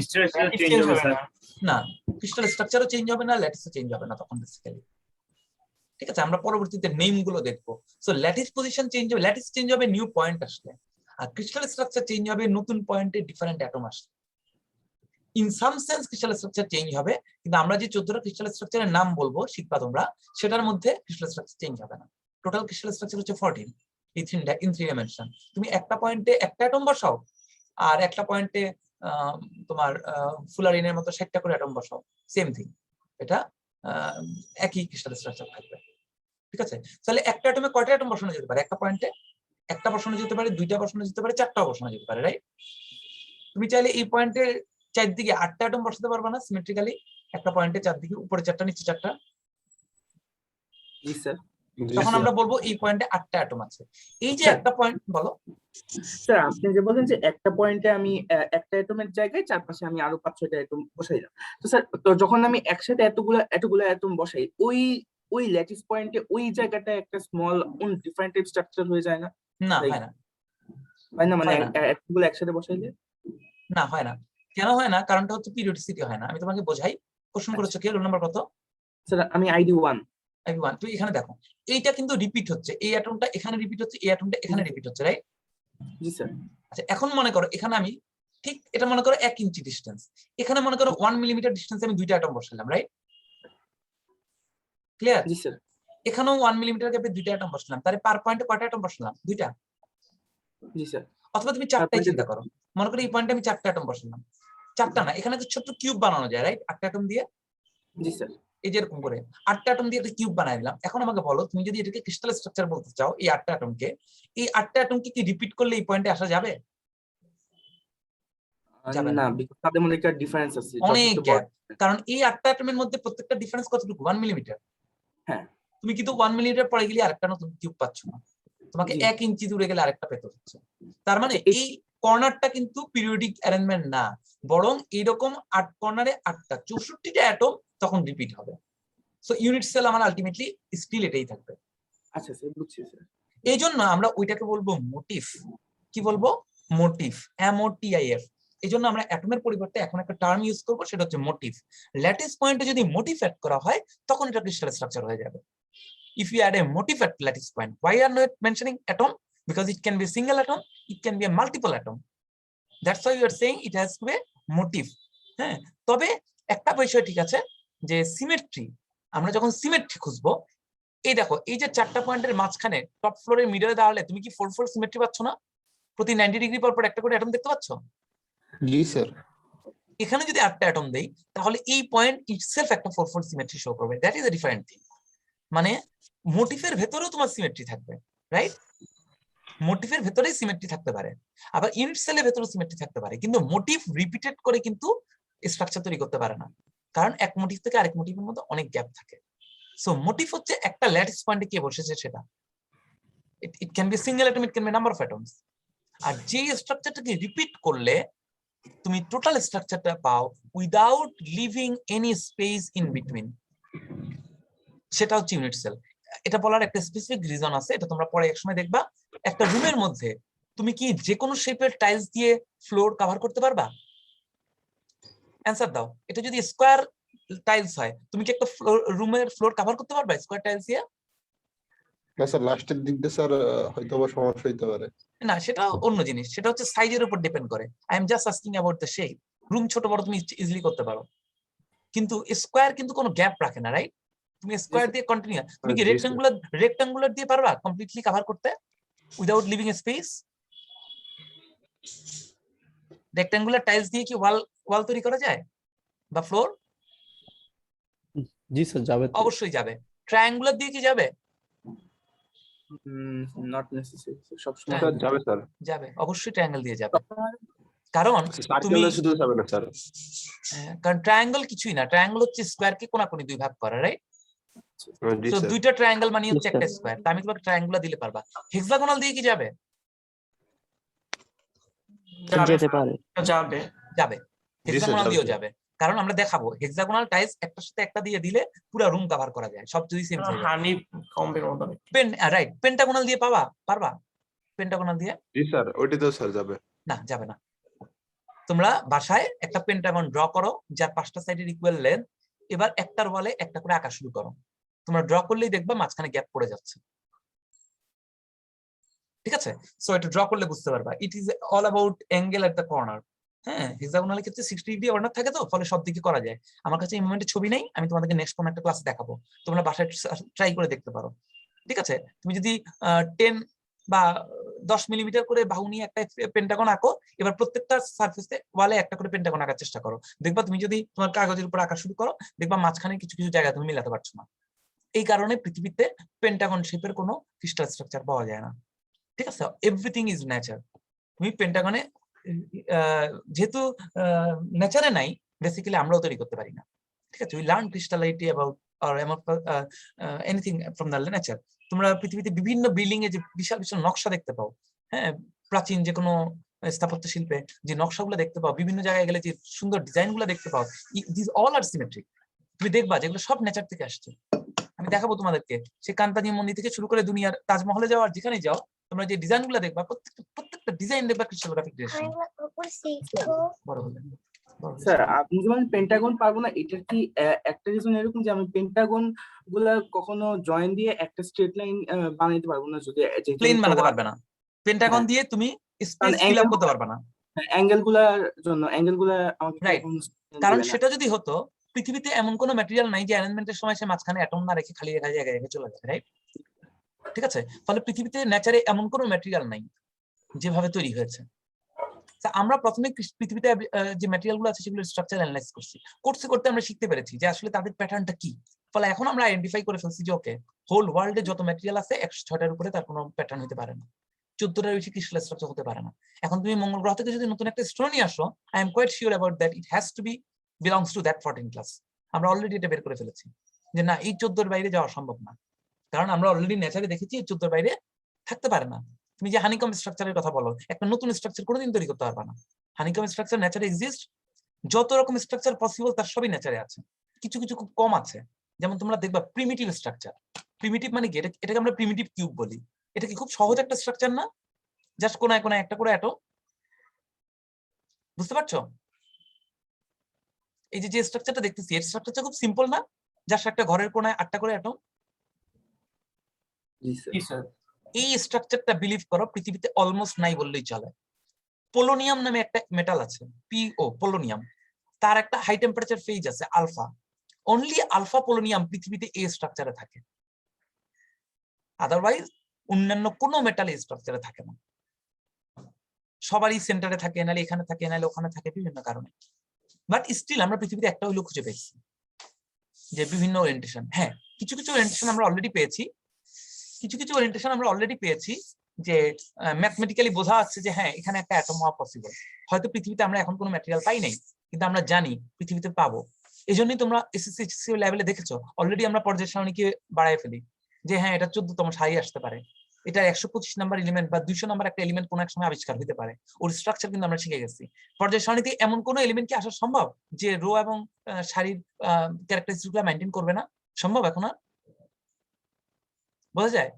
স্ট্রাকচার চেঞ্জ হবে স্যার। না, ক্রিস্টাল স্ট্রাকচারও চেঞ্জ হবে না, ল্যাটিসও চেঞ্জ হবে না তখন বেসিক্যালি। ঠিক আছে, আমরা পরবর্তীতে নেম গুলো দেখবো। সো ল্যাটিস পজিশন চেঞ্জ হবে, ল্যাটিস চেঞ্জ হবে নিউ পয়েন্ট আসলে, আর ক্রিস্টাল স্ট্রাকচার চেঞ্জ হবে নতুন পয়েন্টে ডিফারেন্ট অ্যাটম আসলে। In some sense crystal structure change হবে, কিন্তু আমরা যে 14টা ক্রিস্টাল স্ট্রাকচারের নাম বলবো শিখবা তোমরা, সেটার মধ্যে ক্রিস্টাল স্ট্রাকচার চেঞ্জ হবে না। টোটাল ক্রিস্টাল স্ট্রাকচার হচ্ছে 14 ইন থ্রি ডাইমেনশন। তুমি একটা পয়েন্টে একটা অ্যাটম বসাও আর একটা পয়েন্টে তোমার ফুলারিনের মতো 60টা করে অ্যাটম বসাও, সেম থিং, এটা একই ক্রিস্টাল স্ট্রাকচার থাকবে। ঠিক আছে, তাহলে একটা অ্যাটমে কয়টা অ্যাটম বসানো যেতে পারে? একটা পয়েন্টে একটা বসানো যেতে পারে, 2টা বসানো যেতে পারে, 4টাও বসানো যেতে পারে, রাইট? তুমি চাইলে এই পয়েন্টের চারদিকে 8টা অ্যাটম বসাতে পারবে না সিমেট্রিক্যালি? একটা পয়েন্টে চারদিকে উপরে 4টা নিচে 4টা, জি স্যার। তখন আমরা বলবো এই পয়েন্টে 8টা অ্যাটম আছে। এই যে স্যার। একটা পয়েন্ট, বলো স্যার আপনি যে বলেন যে একটা পয়েন্টে আমি একটা অ্যাটমের জায়গায় চারপাশে আমি আরো 5-6টা অ্যাটম বসাইলাম, তো স্যার তো যখন আমি একসাথে এতগুলো অ্যাটম বসাই ওই ল্যাটিস পয়েন্টে ওই জায়গাটা একটা স্মল ডিফারেন্ট টাইপ স্ট্রাকচার হয়ে যায় না? না, Like- হয় না, হয় না, মানে হয় না। এতগুলো একসাথে বসাইলে? না হয় না। কেন হয় না? কারণটা হচ্ছে পিরিয়ডিসিটি হয় না। আমি তোমাকে বোঝাই। কোশ্চেন করেছো কি? রোল নাম্বার কত? স্যার আমি আইডি 1। everyone তুই এখানে দেখো, এইটা কিন্তু রিপিট হচ্ছে, এই অ্যাটমটা এখানে রিপিট হচ্ছে, এই অ্যাটমটা এখানে রিপিট হচ্ছে, রাইট? জি স্যার। আচ্ছা এখন মনে করো এখানে আমি ঠিক এটা মনে করো 1 ইঞ্চি ডিস্টেন্স, এখানে মনে করো 1 মিলিমিটার ডিস্টেন্সে আমি 2টা অ্যাটম বসালাম, রাইট? ক্লিয়ার? জি স্যার। এখানেও 1 মিলিমিটার গ্যাপে 2টা অ্যাটম বসালাম, তাহলে পার পয়েন্টে কয়টা অ্যাটম বসালাম? 2টা। জি স্যার। অথবা তুমি 4টাই point এ চিন্তা করো, মনে করো এই পয়েন্টে আমি 4টা অ্যাটম বসালাম, 4টা না, এখানে তো ছোট্ট কিউব বানানো যায়, রাইট? 8টা অ্যাটম দিয়ে, জি স্যার। এই যে এরকম করে 8টা অ্যাটম দিয়ে একটা কিউব বানাই দিলাম। এখন আমাকে বলো তুমি যদি এটাকে ক্রিস্টাল স্ট্রাকচার বলতে চাও, এই 8টা অ্যাটমকে, এই 8টা অ্যাটমকে কি রিপিট করলে এই পয়েন্টে আসা যাবে? যাবে না। না, because তাদের মধ্যে একটা ডিফারেন্স আছে, অনেক যথেষ্ট বড়। গ্যাপ, কারণ এই 8টা অ্যাটমের মধ্যে প্রত্যেকটা ডিফারেন্স কতটুকু? 1 মিলিমিটার। হ্যাঁ। তুমি কিন্তু 1 মিলিমিটার পরে গেলে আরেকটা নতুন কিউব পাচ্ছ না, তোমাকে জি। 1 ইঞ্চি দূরে গেলে আরেকটা পেতে হচ্ছে। তার মানে আচ্ছা, এই কর্নারটা কিন্তু পিরিয়ডিক অ্যারেঞ্জমেন্ট না, বরং এইরকম 8 কর্নারে 8টা 64টা অ্যাটম তখন রিপিট হবে। সো ইউনিট সেল আমার আলটিমেটলি স্টিল এটাই থাকবে। আচ্ছা স্যার, বুঝছি স্যার। এই জন্য আমরা ওইটাকে বলবো মোটিফ। কি বলবো? Motif, MOTIF। এই জন্য আমরা অ্যাটমের পরিবর্তে এখন একটা টার্ম ইউজ করবো, সেটা হচ্ছে মোটিফ। ল্যাটিস পয়েন্টে যদি মোটিফ অ্যাড করা হয় তখন এটা ক্রিস্টাল স্ট্রাকচার হয়ে যাবে। If you add a motif at lattice point, why are not mentioning atom? Because it can be a single atom, it can be a multiple atom. That's why we are saying it has to be a motif. হ্যাঁ, তবে একটা বিষয় ঠিক আছে যে symmetry, আমরা যখন symmetry খুঁজবো, এই দেখো এই যে 4টা পয়েন্টের মাঝখানে টপ ফ্লোরের মিডলে দাঁড়ালে তুমি কি 4 সিমেট্রি পাচ্ছ না? প্রতি 90 ডিগ্রি পর পর একটা করে অ্যাটম দেখতে পাচ্ছ? জি স্যার। এখানে যদি 8টা অ্যাটম দেই তাহলে এই পয়েন্ট ইটসেলফ একটা 4 সিমেট্রি শো করবে। That is a different thing. মানে মোটিফের ভেতরেও তোমার সিমেট্রি থাকবে, রাইট? মোটিফের ভেতরেই সিমেট্রি থাকতে পারে, আবার ইউনিট সেলের ভেতরেও সিমেট্রি থাকতে পারে, কিন্তু মোটিফ রিপিটেড করে কিন্তু স্ট্রাকচার তৈরি করতে পারে না, কারণ এক মোটিফ থেকে আরেক মোটিফের মধ্যে অনেক গ্যাপ থাকে। সো মোটিফ হচ্ছে একটা ল্যাটিস পয়েন্টে কে বসেছে সেটা। It can be single atom, it can be number of atoms. আর যে স্ট্রাকচারটাকে রিপিট করলে তুমি টোটাল স্ট্রাকচারটা পাও without leaving any space in between, সেটা হচ্ছে ইউনিট সেল। এটা বলার একটা স্পেসিফিক রিজন আছে, এটা তোমরা পরে একসময় দেখবা। একটা রুমের মধ্যে তুমি কি যে কোনো শেপের টাইলস দিয়ে ফ্লোর কভার করতে পারবা? অ্যানসার দাও। এটা যদি স্কোয়ার টাইলস হয়, তুমি কি একটা রুমের ফ্লোর কভার করতে পারবা স্কোয়ার টাইলস দিয়ে? না স্যার, লাস্টের দিক দিয়ে স্যার হয়তো বা সমস্যা হইতে পারে। না, সেটা অন্য জিনিস, সেটা হচ্ছে সাইজের উপর ডিপেন্ড করে। I am just asking about the shape. Room ছোট বড় তুমি ইজিলি করতে পারো, কিন্তু স্কোয়ার কিন্তু কোনো গ্যাপ রাখে না, রাইট? তুমি স্কোয়ার দিয়ে কন্টিনিউ, তুমি কি রেক্টাঙ্গুলার দিয়ে পারবা কমপ্লিটলি কভার করতে উইদাউট লিভিং এ স্পেস? রেক্টাঙ্গুলার টাইলস দিয়ে কি ওয়াল তৈরি করা যায় বা ফ্লোর? জি স্যার, যাবে তো। অবশ্যই যাবে। ট্রায়াঙ্গুলার দিয়ে কি যাবে? নট নেসেসারি সবসময় হ্যাঁ। স্যার যাবে স্যার, যাবে, অবশ্যই ট্রায়াঙ্গেল দিয়ে যাবে, কারণ তুমি সার্কেলে শুধু যাবে না স্যার। কারণ ট্রায়াঙ্গেল কিছুই না, ট্রায়াঙ্গেল হচ্ছে স্কোয়ারকে কোনাকুনি দুই ভাগ করা, রাইট? জি তো স্যার। দুইটা ট্রায়াঙ্গেল মানে হচ্ছে Yes, একটা sir. স্কোয়ার, আমি তোমাকে ট্রায়াঙ্গেল দিলে পারবা। হেক্সাগোনাল দিয়ে কি যাবে? যেতে পারে। যাবে। যাবে, হেক্সাগোনাল যাবে, দিয়েও স্যার। যাবে, কারণ আমরা দেখাবো হেক্সাগোনাল টাইলস একটার সাথে একটা দিয়ে দিলে পুরো রুম কভার করা যায়, সব যদি সেম সাইজ। হানি কম্বের মতো। রাইট, পেন্টাগোনাল দিয়ে পারবা? পেন্টাগোনাল দিয়ে জি স্যার, ওইটা তো স্যার যাবে। না, যাবে না। তোমরা বাসায় একটা পেন্টাগন ড্র করো যার 5টা সাইডের ইকুয়াল লেন্থ, এবার একটার ওয়ালে একটা করে আঁকা শুরু করো। তোমরা ড্র করলেই দেখবা মাঝখানে গ্যাপ পড়ে যাচ্ছে, ঠিক আছে? সো এটা ড্র করলে বুঝতে পারবা। It is all about angle at the corner. হ্যাঁ, হেক্সাগোনালের ক্ষেত্রে 60 ডিগ্রি কর্নার থাকে, তো ফলে সব দিকে করা যায়। আমার কাছে এই মোমেন্টে ছবি নেই, আমি তোমাদেরকে নেক্সট কোন একটা ক্লাসে দেখাবো, তোমরা বাসায় ট্রাই করে দেখতে পারো, ঠিক আছে? তুমি যদি 10 বা 10 মিলিমিটার করে বাহু নিয়ে একটা পেন্টাগন আঁকো, এবার প্রত্যেকটা সারফেসে ওয়ালে একটা করে পেন্টাগন আঁকার চেষ্টা করো। দেখবা তুমি যদি তোমার কাগজের উপর আঁকা শুরু করো, দেখবা মাঝখানে কিছু কিছু জায়গা তুমি মিলাতে পারছো না। এই কারণে পৃথিবীতে পেন্টাগন শেপের কোনো ক্রিস্টাল স্ট্রাকচার পাওয়া যায় না, ঠিক আছে? Everything is nature. তুমি পেন্টাগনে যেহেতু নেচারে নাই, বেসিক্যালি আমরাও তৈরি করতে পারি না, ঠিক আছে? We learn crystallinity about or anything from the nature. তোমরা পৃথিবীতে বিভিন্ন বিল্ডিং এ যে বিশাল বিশাল নকশা দেখতে পাও, হ্যাঁ, প্রাচীন যে কোনো স্থাপত্য শিল্পে যে নকশাগুলো দেখতে পাও, বিভিন্ন জায়গায় গেলে যে সুন্দর ডিজাইন গুলো দেখতে পাও, দিস অল আর সিমেট্রিক। তুমি দেখবা যেগুলো সব নেচার থেকে আসছে। আমি দেখাবো তোমাদেরকে, সে কানপানি মন্দির থেকে শুরু করে দুনিয়ার তাজমহলে যাও আর যেখানে যাও, তোমরা যে ডিজাইন গুলো দেখবা, প্রত্যেকটা ডিজাইন দেখবা ক্রিস্টালোগ্রাফিক ডিজাইন। বড় হলেন স্যার, আপনি যেমন পেন্টাগন পারবো না, এটা কি একটা রিজন এরকম যে আমি পেন্টাগন গুলা কখনো জয়েন দিয়ে একটা স্ট্রেট লাইন বানাইতে পারবো না, যদি প্লেন বানাতে পারবে না, পেন্টাগন দিয়ে তুমি স্পেস ফিল আপ করতে পারবে না, অ্যাঙ্গেল গুলার জন্য অ্যাঙ্গেল গুলা আমাকে রাইট? কখনো কারণ দিবে না। সেটা যদি হতো, পৃথিবীতে এমন কোনো ম্যাটেরিয়াল নাই যে অ্যারেঞ্জমেন্টের সময় সে মাঝখানে অ্যাটম না রেখে খালি জায়গায় রেখে চলে যায়, রাইট? ঠিক আছে, ফলে পৃথিবীতে নেচারে এমন কোনো ম্যাটেরিয়াল নাই যেভাবে তৈরি হয়েছে। আমরা প্রথমে পৃথিবীতে যে ম্যাটেরিয়াল গুলো আছে সেগুলোর স্ট্রাকচার অ্যানালাইজ করতে আমরা শিখতে পেরেছি যে আসলে তাদের প্যাটার্নটা কি। ফলে এখন আমরা আইডেন্টিফাই করে ফেলছি যে ওকে, হোল ওয়ার্ল্ডে যত ম্যাটেরিয়াল আছে 106টার উপরে তার কোনো প্যাটার্ন হতে পারে না, 14টার বেশি ক্রিস্টাল স্ট্রাকচার হতে পারে না। এখন তুমি মঙ্গল গ্রহ থেকে যদি নতুন একটা স্টোন নিয়ে আসো, I am quite sure about that it has to be belongs to that 14 class. আমরা অলরেডি এটা বের করে ফেলেছি যে না, এই 14 বাইরে যাওয়া সম্ভব না, কারণ আমরা অলরেডি নেচারে দেখেছি 14 বাইরে থাকতে পারে না। তুমি যে হানিকম স্ট্রাকচারের কথা বলো, একটা নতুন স্ট্রাকচার কোনোদিন তৈরি করতে পারবে না। হানিকম স্ট্রাকচার নেচারে এক্সিস্ট, যত রকম স্ট্রাকচার পসিবল তার সবই নেচারে আছে, কিছু কিছু খুব কম আছে। যেমন তোমরা দেখবা প্রিমিটিভ স্ট্রাকচার, প্রিমিটিভ মানে কি, এটাকে আমরা প্রিমিটিভ কিউব বলি। এটা কি খুব সহজ একটা স্ট্রাকচার না? জাস্ট কোনায় কোনায় একটা করে অ্যাটম, বুঝতে পারছো? এই যে স্ট্রাকচারটা দেখতেছি, এর স্ট্রাকচারটা খুব সিম্পল না? জাস্ট একটা ঘরের কোনায় 8টা করে অ্যাটম। এই স্ট্রাকচারটা বিলিভ করো পৃথিবীতে অলমোস্ট নাই বললেই চলে। পোলোনিয়াম নামে একটা মেটাল আছে, পোলোনিয়াম, তার একটা হাই টেম্পারেচার ফেজ আছে আলফা। অনলি আলফা পোলোনিয়াম পৃথিবীতে এই স্ট্রাকচারে থাকে, আদারওয়াইজ অন্যান্য কোনো মেটাল এই স্ট্রাকচারে থাকে না। সবারই সেন্টারে থাকে, নালে এখানে থাকে, নালে ওখানে থাকে, বিভিন্ন কারণে। বাট স্টিল আমরা পৃথিবীতে একটা হইলেও খুঁজে পেয়েছি যে বিভিন্ন ওরিয়েন্টেশন। হ্যাঁ, কিছু কিছু ওরিয়েন্টেশন আমরা অলরেডি পেয়েছি, যে ম্যাথমেটিক্যালি বোঝা যাচ্ছে যে হ্যাঁ, এখানে একটা অ্যাটম হওয়া পসিবল। হয়তো পৃথিবীতে আমরা এখন কোনো ম্যাটেরিয়াল পাই নাই, কিন্তু আমরা জানি পৃথিবীতে পাবো। এই জন্যই তোমরা এসএসসি লেভেলে দেখেছো অলরেডি আমরা পর্যায় সারণীকে বাড়ায় ফেলি, যে হ্যাঁ, এটা 14তম সারি আসতে পারে, এটা 125 নম্বর এলিমেন্ট বা 200 নম্বর একটা এলিমেন্ট কোন এক সময় আবিষ্কার হতে পারে। ওর স্ট্রাকচার কিন্তু আমরা শিখে গেছি। পর্যায় সারণীতে এমন কোনো এলিমেন্ট কি আসা সম্ভব যে রো এবং সারির ক্যারেক্টারিস্টিকগুলো মেইনটেইন করবে না? সম্ভব এখন আর বোঝা যায়?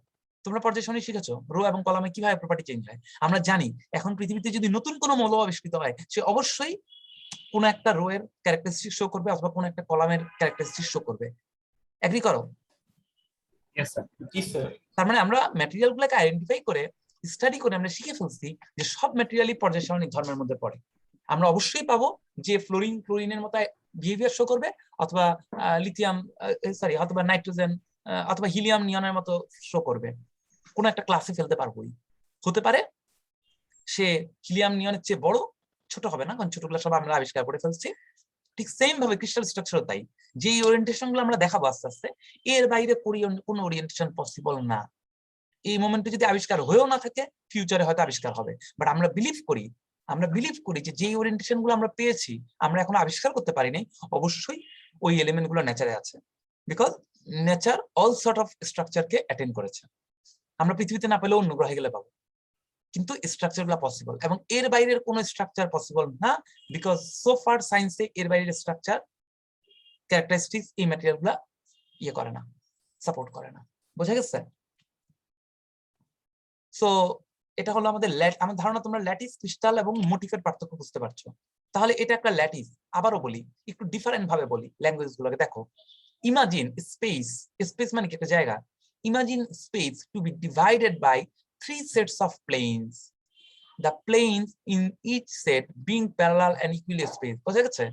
তোমরা পর্যায় সারণী শিখেছো, রো এবং কলামে কিভাবে প্রপার্টি চেঞ্জ হয়। আমরা জানি এখন পৃথিবীতে যদি নতুন কোনো মৌল আবিষ্কৃত হয়, সে অবশ্যই কোনো একটা রো এর ক্যারেক্টারিস্টিক শো করবে অথবা কোনো একটা কলামের ক্যারেক্টারিস্টিক শো করবে। এগ্রি করো? Yes, sir. তার মানে আমরা ম্যাটেরিয়াল গুলোকে আইডেন্টিফাই করে স্টাডি করে আমরা শিখে ফেলছি যে সব ম্যাটেরিয়ালই পর্যায় সারণিক ধর্মের মধ্যে পড়ে। আমরা অবশ্যই পাবো যে ক্লোরিনের মতো বিহেভিয়ার শো করবে, অথবা লিথিয়াম অথবা নাইট্রোজেন অথবা হিলিয়াম নিয়নের মতো শো করবে। কোন একটা ক্লাসে ফেলতে পারবোই। হতে পারে সে হিলিয়াম নিয়নের চেয়ে বড়, ছোট হবে না, কারণ ছোটগুলো সব আমরা আবিষ্কার করে ফেলছি। ঠিক সেম ভাবে ক্রিস্টাল স্ট্রাকচারও তাই, যে ওরিয়েন্টেশন গুলো আমরা দেখাবো আস্তে আস্তে, এর বাইরে কোনো ওরিয়েন্টেশন পসিবল না। এই মোমেন্টে যদি আবিষ্কার হয়েও না থাকে ফিউচারে হয়তো আবিষ্কার হবে। বাট আমরা বিলিভ করি যে যেই ওরিয়েন্টেশন গুলো আমরা পেয়েছি আমরা এখন আবিষ্কার করতে পারিনি, অবশ্যই ওই এলিমেন্ট গুলো নেচারে আছে, because nature all sort of স্ট্রাকচারকে অ্যাটেন্ড করেছে। আমরা পৃথিবীতে না পেলেও অন্য গ্রহে গেলে পাবো, কিন্তু স্ট্রাকচার গুলা পসিবল, এবং এর বাইরের কোনো স্ট্রাকচার পসিবল না, বিকজ সো ফার সায়েন্সে এর বাইরের স্ট্রাকচার ক্যারেক্টারিস্টিক্স এই ম্যাটেরিয়াল গুলা ইয়ে করে না, সাপোর্ট করে না। বোঝা গেছে? সো এটা হলো আমাদের আমার ধারণা তোমরা ল্যাটিস, ক্রিস্টাল এবং মোটিফের পার্থক্য বুঝতে পারছো। তাহলে এটা একটা ল্যাটিস। আবারও বলি, একটু ডিফারেন্ট ভাবে বলি ল্যাঙ্গুয়েজ গুলোকে। দেখো, ইমাজিন স্পেস মানে কি? একটা জায়গা। Imagine space to be divided by 3 sets of planes, the planes in each set being parallel and equally spaced. বোঝা গেছে?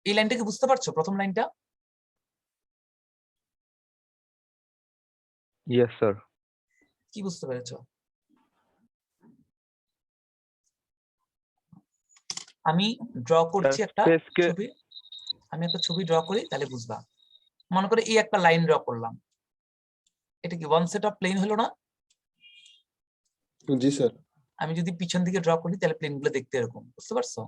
এই লাইনটা কি বুঝতে পারছো? প্রথম লাইনটা Yes, sir. কি বুঝতে পেরেছো? আমি ড্র করছি একটা ছবি, ড্র করি, তাহলে বুঝবা। মনে করে এই একটা লাইন ড্র করলাম, এটা কি 1 set of plane হলো না? জি স্যার। আমি যদি পিছন দিকে ড্র করি তাহলে প্লেন গুলো দেখতে এরকম, বুঝতে পারছো?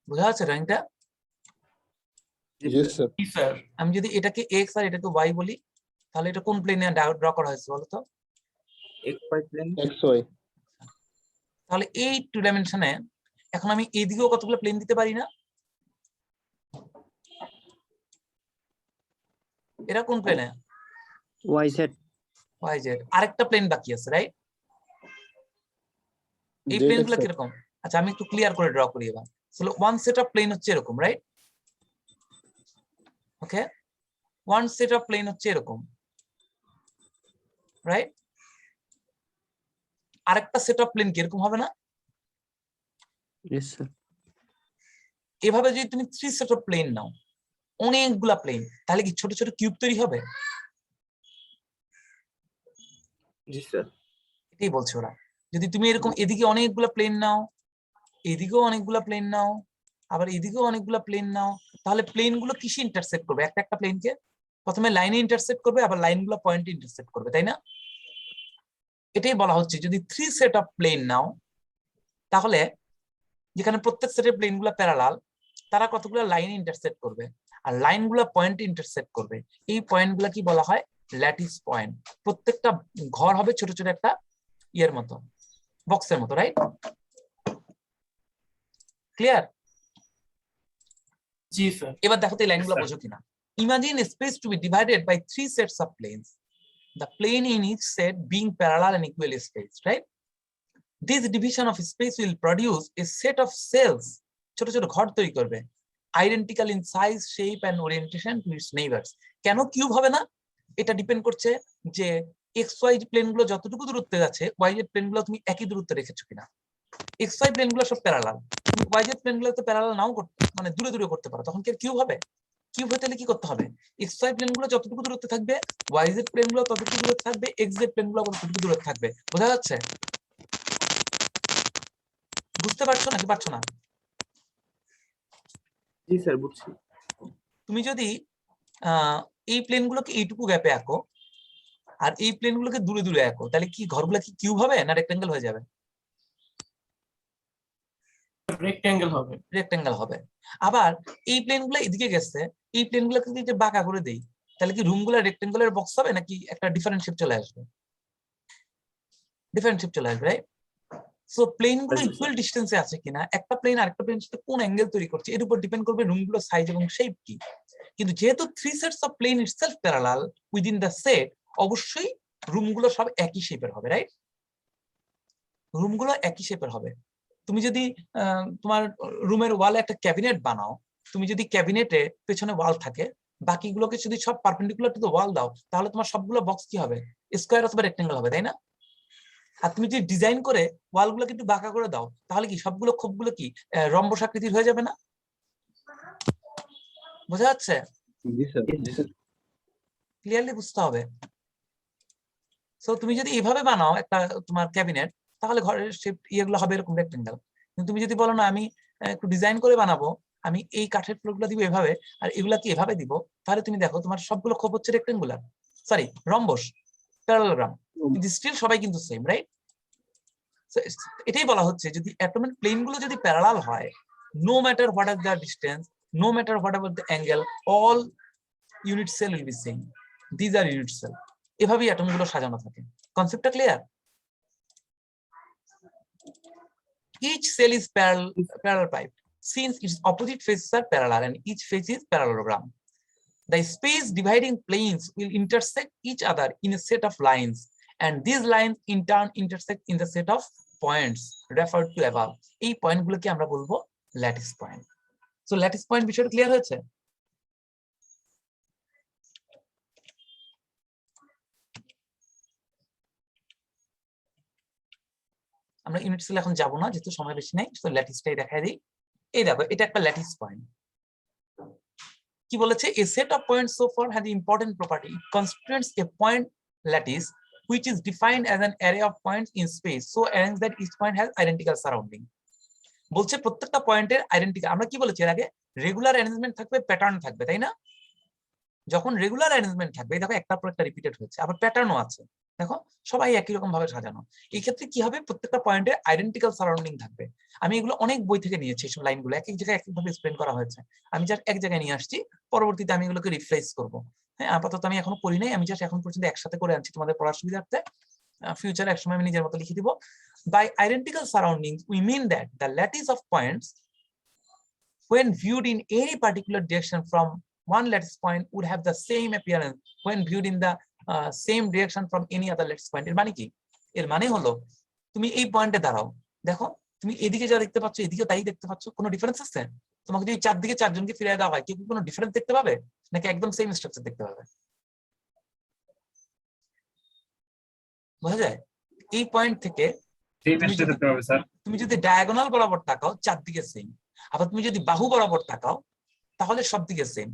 বোঝা যাচ্ছে ড্রয়িংটা? Yes sir. আমি যদি এটাকে এক্স আর এটাকে ওয়াই বলি, তাহলে এটা কোন প্লেনে ড্র করা হয়েছে বলো তো? XY plane. XY। তাহলে এই 2 ডাইমেনশনে এখন আমি এইদিকেও কতগুলো প্লেন দিতে পারি না? এরা কোন প্লেনে? YZ। আরেকটা প্লেন বাকি আছে, রাইট? এই প্লেন গুলো কিরকম? আচ্ছা, আমি একটু ক্লিয়ার করে ড্র করি এবার। 1 set of plane হচ্ছে এরকম, right? Okay, 1 set of plane হচ্ছে এরকম, রাইট? আরেকটা সেট অফ প্লেন কি এরকম হবে না? Yes, sir. এভাবে যদি তুমি 3 set of plane নাও, অনেকগুলা প্লেন, তাহলে কি ছোট ছোট কিউব তৈরি হবে? জি স্যার। এটাই বলছে ওরা। যদি তুমি এরকম এদিকে অনেকগুলা প্লেন নাও, এদিকেও অনেকগুলা প্লেন নাও, আবার এদিকেও অনেকগুলা প্লেন নাও, তাহলে প্লেন গুলো কিসে ইন্টারসেক্ট করবে? একটা প্লেনকে প্রথমে লাইনে ইন্টারসেক্ট করবে, আবার লাইনগুলো পয়েন্টে ইন্টারসেক্ট করবে, তাই না? এটাই বলা হচ্ছে, যদি 3 set of plane নাও, তাহলে যেখানে প্রত্যেক সেটের প্লেন গুলো প্যারালাল, তারা কতগুলো লাইনে ইন্টারসেক্ট করবে, আর লাইনগুলো পয়েন্টে ইন্টারসেক্ট করবে। এই পয়েন্টগুলো কি বলা হয়? Lattice point. প্রত্যেকটা ঘর হবে ছোট ছোট একটা ইয়ের মতো, বক্সের মতো, রাইট? ক্লিয়ার? জি স্যার। এবার দেখো তো এই লাইনগুলো বোঝো কিনা। Imagine space to be divided by 3 sets of planes, the plane in each set being parallel and equally spaced, right? This division of space will produce a set of cells, ছোট ছোট ঘর তৈরি করবে, identical in size, shape and orientation to its neighbors. কেন cube হবে না? এটা depend করছে যে XY প্লেন গুলো যতটুকু দূরত্বে যাচ্ছে, YZ প্লেন গুলো তুমি একই দূরত্বে রেখেছো কিনা। XY প্লেন গুলো সব প্যারালাল, YZ প্লেন গুলো তো প্যারালাল নাও মানে দূরে দূরে করতে পারো, তখন কি কিউব হবে? কিউব হতে হলে কি করতে হবে? XY প্লেন গুলো যতটুকু দূরত্বে থাকবে, YZ প্লেন গুলো ততটুকু দূরত্বে থাকবে, XZ প্লেন গুলো ততটুকু দূরত্বে থাকবে। বোঝা যাচ্ছে? বুঝতে পারছো নাকি পারছো না? জি স্যার, বুঝছি। তুমি যদি এই প্লেন গুলোকে এইটুকু গ্যাপে আঁকো, আর এই প্লেন গুলোকে দূরে দূরে আঁকো, তাহলে কি ঘরগুলো কি কিউব হবে না রেক্টেঙ্গেল হয়ে যাবে? রেক্টেঙ্গেল হবে। আবার এই প্লেন গুলো এদিকে গেছে, এই প্লেন গুলোকে যদি বাঁকা করে দেই, তাহলে কি রুম গুলো রেক্টেঙ্গেলের বক্স হবে নাকি একটা ডিফারেন্ট শেপ চলে আসবে? ডিফারেন্ট শেপ চলে আসবে, রাইট? সো প্লেন গুলো ইকুয়াল ডিসটেন্সে আছে কিনা, একটা প্লেন আরেকটা প্লেনের সাথে কোন অ্যাঙ্গেল তৈরি করছে, এর উপর ডিপেন্ড করবে রুম গুলোর সাইজ এবং শেপ কি। কিন্তু যেহেতু 3 sets of plane itself parallel within the set, অবশ্যই রুম গুলো সব একই শেপের হবে, রাইট? রুম গুলো একই শেপের হবে। তুমি যদি তোমার রুমের ওয়ালে একটা ক্যাবিনেট বানাও, তুমি যদি ক্যাবিনেটে পেছনে ওয়াল থাকে, বাকিগুলোকে যদি সব পারপেন্ডিকুলার টু দ্য ওয়াল দাও, তাহলে তোমার সবগুলো বক্স কি হবে? স্কয়ার অথবা রেক্টেঙ্গেল হবে, তাই না? আর তুমি যদি ডিজাইন করে ওয়ালগুলো কিন্তু বাঁকা করে দাও, তাহলে কি সবগুলো খোপগুলো কি রম্বস আকৃতির হয়ে যাবে না? বোঝা যাচ্ছে? ক্লিয়ারলি বুঝতে হবে। সো তুমি যদি এইভাবে বানাও একটা তোমার ক্যাবিনেট, তাহলে ঘরের শেপ ইয়েগুলো হবে এরকম রেক্টেঙ্গেল। কিন্তু তুমি যদি বলো না আমি একটু ডিজাইন করে বানাবো, আমি এই কাঠের ফ্লোরগুলো দিব এভাবে আর এগুলাকে এভাবে দিব, তাহলে তুমি দেখো তোমার সবগুলো খোপ হচ্ছে রেক্টেঙ্গুলার, সরি রম্বস, প্যারালোগ্রাম, কিন্তু স্টিল সবাই কিন্তু সেম, রাইট? এটাই বলা হচ্ছে যদি অ্যাটমের প্লেন গুলো যদি প্যারালাল হয়, no matter what are the distance, no matter what ever the angle, all unit cell will be same, these are unit cell. এভাবেই অ্যাটম গুলো সাজানো থাকে। কনসেপ্টটা clear? Each cell is parallel piped since its opposite faces are parallel and each face is parallelogram. The space dividing planes will intersect each other in a set of lines, and these lines in turn intersect in the set of points referred to above. এই পয়েন্টগুলোকে আমরা বলবো lattice point. So lattice point বিষয়টা clear হয়েছে? আমরা unit sell এখন যাব না, যেহেতু সময় বেশি নেই, তো ল্যাটিসটাই দেখাই দিই। এই দেখো, এটা একটা ল্যাটিস পয়েন্ট। কি বলেছে? a set of points so far has the important property it constitutes a point lattice which is defined as an array of points in space so arranged that each point has identical surrounding. বলছে প্রত্যেকটা পয়েন্টের identical. আমরা কি বলেছি এর আগে? Regular arrangement থাকবে, pattern থাকবে, তাই না? যখন রেগুলার অ্যারেঞ্জমেন্ট থাকবে, দেখো একটার পর একটা রিপিটেড হচ্ছে, আবার প্যাটার্নও আছে, দেখো সবাই একই রকম ভাবে সাজানো। এই ক্ষেত্রে কি হবে? প্রত্যেকটা পয়েন্টের আইডেন্টিক্যাল সারাউন্ডিং থাকবে। আমি এগুলো অনেক বই থেকে নিয়েছি, এইসব লাইনগুলো এক এক জায়গায় এক একভাবে এক্সপ্লেন করা হয়েছে। আমি জাস্ট এক জায়গায় নিয়ে আসছি, পরবর্তীতে আমি এগুলোকে রিফ্রেশ করবো। হ্যাঁ, আপাতত আমি এখনো পড়ি নাই, আমি জাস্ট এখন পর্যন্ত একসাথে করে আনছি তোমাদের পড়ার সুবিধার্থে। ফিউচারে একসময় আমি নিজের মতো লিখে দিব। By identical surroundings we mean that the lattice of points when viewed in any particular direction from one lattice point would have the same appearance when viewed in the same direction from any other lattice point. এর মানে কি? এর মানে হলো তুমি এই পয়েন্টে দাঁড়াও, দেখো তুমি এদিকে যা দেখতে পাচ্ছ এদিকে তাই দেখতে পাচ্ছ, কোনো ডিফারেন্স আছে? তোমাকে যদি চারদিকে চারজনকে ফিরিয়ে দেওয়া হয়, কেউ কোনো ডিফারেন্স দেখতে পাবে নাকি একদম সেম স্ট্রাকচার দেখতে পাবে? বোঝা যায়? এই পয়েন্ট থেকে তুমি যদি ডায়াগোনাল বরাবর তাকাও, চারদিকে সেম। আবার তুমি যদি বাহু বরাবর তাকাও, তাহলে সব দিকে সেম।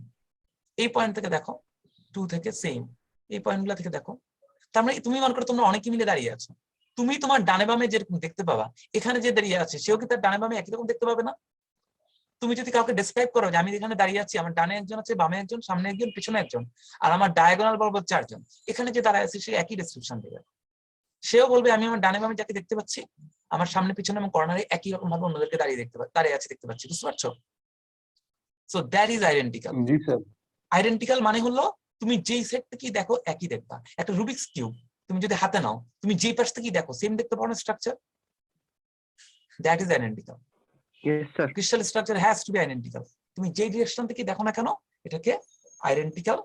এই পয়েন্ট থেকে দেখো, 2 থেকে সেম। এই পয়েন্টগুলো থেকে দেখো, তার মানে তুমি মনে করো তোমরা অনেকে মিলে দাঁড়িয়ে আছো, তুমি তোমার ডানে বামে যেরকম দেখতে পাবা, এখানে যে দাঁড়িয়ে আছে সেও কি তার ডানে বামে একই রকম দেখতে পাবে না? তুমি যদি কাউকে ডেসক্রাইব করো যে আমি এখানে দাঁড়িয়ে আছি, আমার ডানে একজন আছে, বামে একজন, সামনে একজন, পিছনে একজন, আর আমার ডায়াগোনাল বরাবর 4 জন, এখানে যে দাঁড়ায় আছে সে একই ডেসক্রিপশন দেবে। সেও বলবে আমি আমার ডানে বামে যাকে দেখতে পাচ্ছি, আমার সামনে পিছনে এবং কর্নারে একই রকম ভাবে অন্যদেরকে দাঁড়িয়ে আছে দেখতে পাচ্ছি। বুঝতে পারছো? So that is identical. G sir. Identical মানে হলো তুমি যেই সেট থেকে দেখো একই দেখবা। একটা রুবিক্স কিউব তুমি যদি হাতে নাও, তুমি যেই পাশ থেকে দেখো সেম দেখতে পারো না structure? That is identical. Yes, sir. Crystal structure has to be identical. তুমি যেই ডিরেকশন থেকে দেখো না কেন, এটাকে আইডেন্টিক্যাল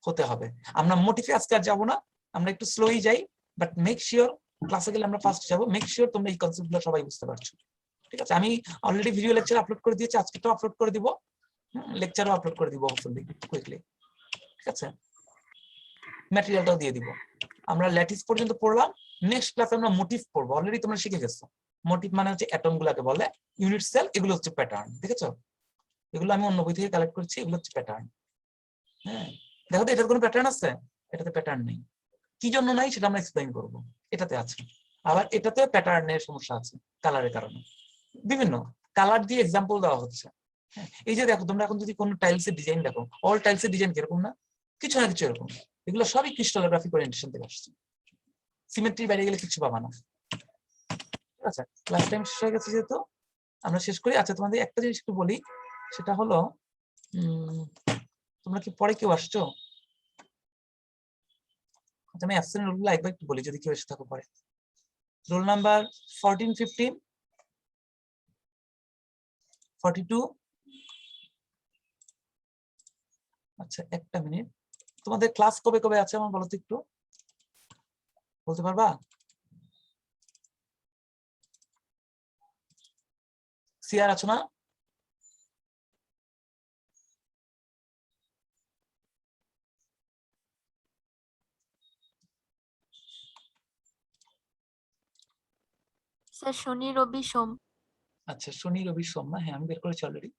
হতে হবে। আমরা মোটিভে আজকে আর যাবো না, আমরা একটু স্লোই যাই, বাট মেক শিওর ক্লাসে গেলে আমরা ফার্স্ট যাবো। মেক শিওর তোমরা এই কনসেপ্টগুলো সবাই বুঝতে পারছো, ঠিক আছে? আমি অলরেডি ভিডিও লেকচার আপলোড করে দিয়েছি, আজকেটাও আপলোড করে দিব, লেকচারও আপলোড করে দিব হোপফুলি কুইকলি, ঠিক আছে? ম্যাটেরিয়ালটাও দিয়ে দিব। আমরা ল্যাটিস পর্যন্ত পড়লাম, নেক্সট ক্লাসে আমরা মোটিভ পড়বো। অলরেডি তোমরা শিখে গেছো মোটিভ মানে হচ্ছে অ্যাটম গুলাকে বলে ইউনিট সেল, এগুলো হচ্ছে প্যাটার্ন। দেখেছো? এগুলো আমি অন্য বই থেকে কালেক্ট করেছি, এগুলো হচ্ছে প্যাটার্ন। হ্যাঁ, দেখো তো এটার কোনো প্যাটার্ন আছে? এটাতে প্যাটার্ন নেই। কি জন্য নাই সেটা আমরা এক্সপ্লেইন করব। এটাতে আছে, আবার এটাতে প্যাটার্নের সমস্যা আছে কালারের কারণে। বিভিন্ন কালার দিয়ে এক্সাম্পল দেওয়া হচ্ছে। এই যে দেখো, তোমরা এখন যদি কোনো টাইলসের ডিজাইন দেখো, অল টাইলসের ডিজাইন কিরকম না? কিছু না কিছু এরকম। এগুলো সবই ক্রিস্টালোগ্রাফিক ওরিয়েন্টেশন থেকে আসছে। সিমেট্রি বাইরে গেলে কিছু পাবা না। আচ্ছা, ক্লাস টাইম শেষ হয়ে গেছে যেহেতু আমরা শেষ করি। আচ্ছা, তোমাদের একটা জিনিস একটু বলি, সেটা হলো তোমরা কি পরে কেউ আসছো? আচ্ছা, আমি অ্যাবসেন্ট রোলগুলো একবার একটু বলি যদি কেউ এসে থাকো পরে। Roll number 14, 15, 42। আচ্ছা, একটা মিনিট, তোমাদের ক্লাস কবে কবে আছে আমার বলো তো একটু, বলতে পারবা? সিআর আছো না? স্যার শনি রবি সোম। আচ্ছা, শনি রবি সোম না? হ্যাঁ, আমি বের করেছি অলরেডি।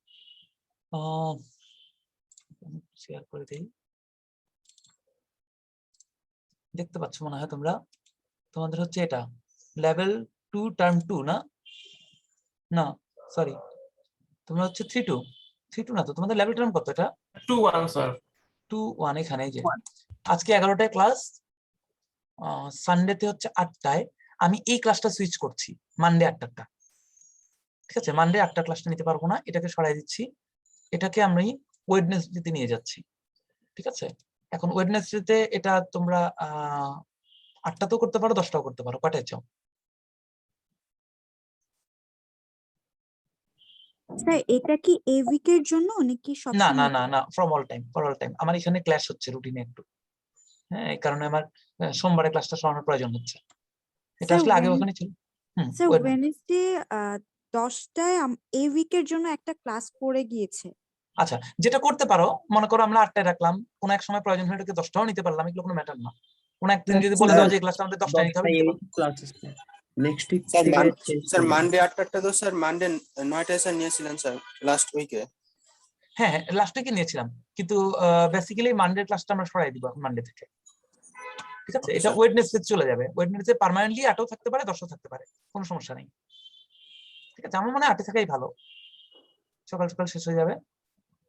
শেয়ার করে দেই, দেখতে পাচ্ছ মনে হয় তোমরা। তোমাদের হচ্ছে এটা লেভেল 2 টার্ম 2 না? না সরি, তোমরা হচ্ছে 3-2। 3 2 না তো, তোমাদের ল্যাবরেটরি নাম কত এটা? 2-1 স্যার। 2-1 এখানে এই যে আজকে 11টায় ক্লাস, সানডেতে হচ্ছে 8টায়। আমি এই ক্লাসটা সুইচ করছি মানডে 8টা, ঠিক আছে? মানডে 8টা ক্লাসটা নিতে পারবো না, এটাকে সরাই দিচ্ছি, এটাকে আমি ওয়েডনেসডেতে নিয়ে যাচ্ছি, ঠিক আছে? এখন ওয়েডনেসডেতে এটা তোমরা 8টাতেও করতে পারো, 10টাও করতে পারো, কটায় চাও? স্যার এটা কি এই উইকের জন্য নাকি সব না না না না, from all time, for all time. আমার এখানে ক্লাস হচ্ছে রুটিনে একটু, হ্যাঁ, এই কারণে আমার সোমবারে ক্লাসটা সরানোর প্রয়োজন হচ্ছে। এটা আসলে আগে ওখানে ছিল। স্যার ওয়েডনেসডে 10টায় এই উইকের জন্য একটা ক্লাস পড়ে গিয়েছে। আচ্ছা, যেটা করতে পারো, মনে করো আমরা 8টায় রাখলাম, কোন এক সময় প্রয়োজন হলে এটাকে 10টাও নিতে পারলাম, এগুলো কোনো ম্যাটার না। কোন একদিন যদি বলে দাও যে এই ক্লাসটা আমাদের 10টায় নিতে হবে, নিতে পারো। Class next week sir Monday 8টা তো স্যার মানডে 9টায় স্যার নিয়েছিলেন স্যার লাস্ট উইকে। হ্যাঁ হ্যাঁ, লাস্ট উইকে নিয়েছিলাম, কিন্তু বেসিক্যালি মানডে ক্লাসটা আমরা সরাই দিব এখন মানডে থেকে, ঠিক আছে? এটা ওয়েডনেসডে চলে যাবে, ওয়েডনেসডে পার্মানেন্টলি 8ও থাকতে পারে, 10ও থাকতে পারে, কোনো সমস্যা নেই, ঠিক আছে? আমার মনে হয় 8 থাকাই ভালো, সকাল সকাল শেষ হয়ে যাবে।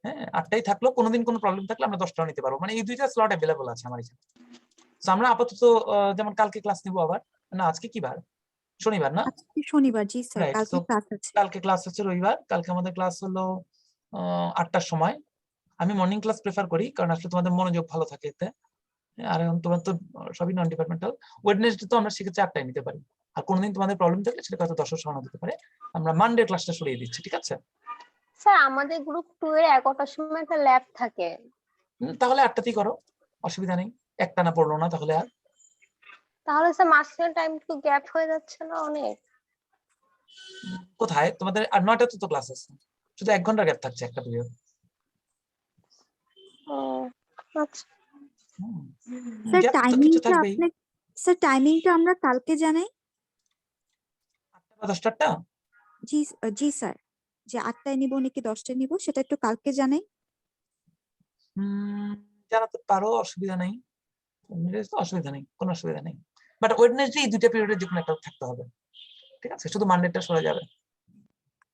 হ্যাঁ, 8টাই থাকলো, কোনোদিন কোনো প্রবলেম থাকলে আমরা 10টাও নিতে পারবো, মানে এই দুইটা স্লট অ্যাভেলেবল আছে আমার এখানে। তো আমরা আপাতত যেমন কালকে ক্লাস নিব আবার, না আজকে কি বার? শনিবার না? আজকে শনিবার, জি স্যার, Right, কালকে so ক্লাস আছে। কালকে ক্লাস হচ্ছে রবিবার, কালকে আমাদের ক্লাস হলো 8টার সময়। আমি মর্নিং ক্লাস প্রেফার করি, কারণ আসলে তোমাদের মনোযোগ ভালো থাকে এতে। আর এখন তোমার তো সবই নন ডিপার্টমেন্টাল। ওয়েডনেসডে তো আমরা সেক্ষেত্রে 8টায় নিতে পারি, আর কোনোদিন তোমাদের প্রবলেম থাকলে সেটা হয়তো 10ও সরানো দিতে পারে। আমরা মানডে ক্লাসটা সরিয়ে দিচ্ছি, ঠিক আছে? স্যার আমাদের গ্রুপ 2 এর 11টার সময় একটা ল্যাব থাকে। তাহলে 8টাতেই করো, অসুবিধা নেই। একটা না পড়লো না তাহলে আর। তাহলে স্যার মাঝখানে টাইম একটু গ্যাপ হয়ে যাচ্ছে না অনেক? কোথায় তোমাদের? আর 9টাতে তো ক্লাস আছে, শুধু 1 ঘন্টা গ্যাপ থাকছে একটা পিরিয়ড। আচ্ছা স্যার গ্যাপ তো কিছু টাইমিংটা থাকবেই। আপনি, স্যার টাইমিংটা আমরা কালকে জানাই। 8টা বা 10টা? জি জি স্যার, যে 8টায় নিব নাকি 10টায় নিব সেটা একটু কালকে জানাই। জানাতে পারো, অসুবিধা নেই, অসুবিধা নেই, কোনো অসুবিধা নেই। বাট ওয়েডনেসডে এই দুইটা পিরিয়ডের যে কোনো একটা থাকতে হবে, ঠিক আছে? শুধু মানডেটা সরে যাবে,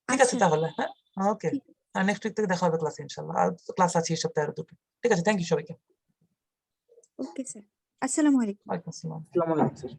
ঠিক আছে? আচ্ছা, তাহলে হ্যাঁ, ওকে, ঠিক আর নেক্সট উইক থেকে দেখা হবে ক্লাসে ইনশাআল্লাহ। আর ক্লাস আছে এই সপ্তাহে আরো 2টো, ঠিক আছে? থ্যাংক ইউ সবাইকে। ওকে স্যার, আসসালামু আলাইকুম। ওয়ালাইকুম আসসালাম। আসসালামু আলাইকুম স্যার।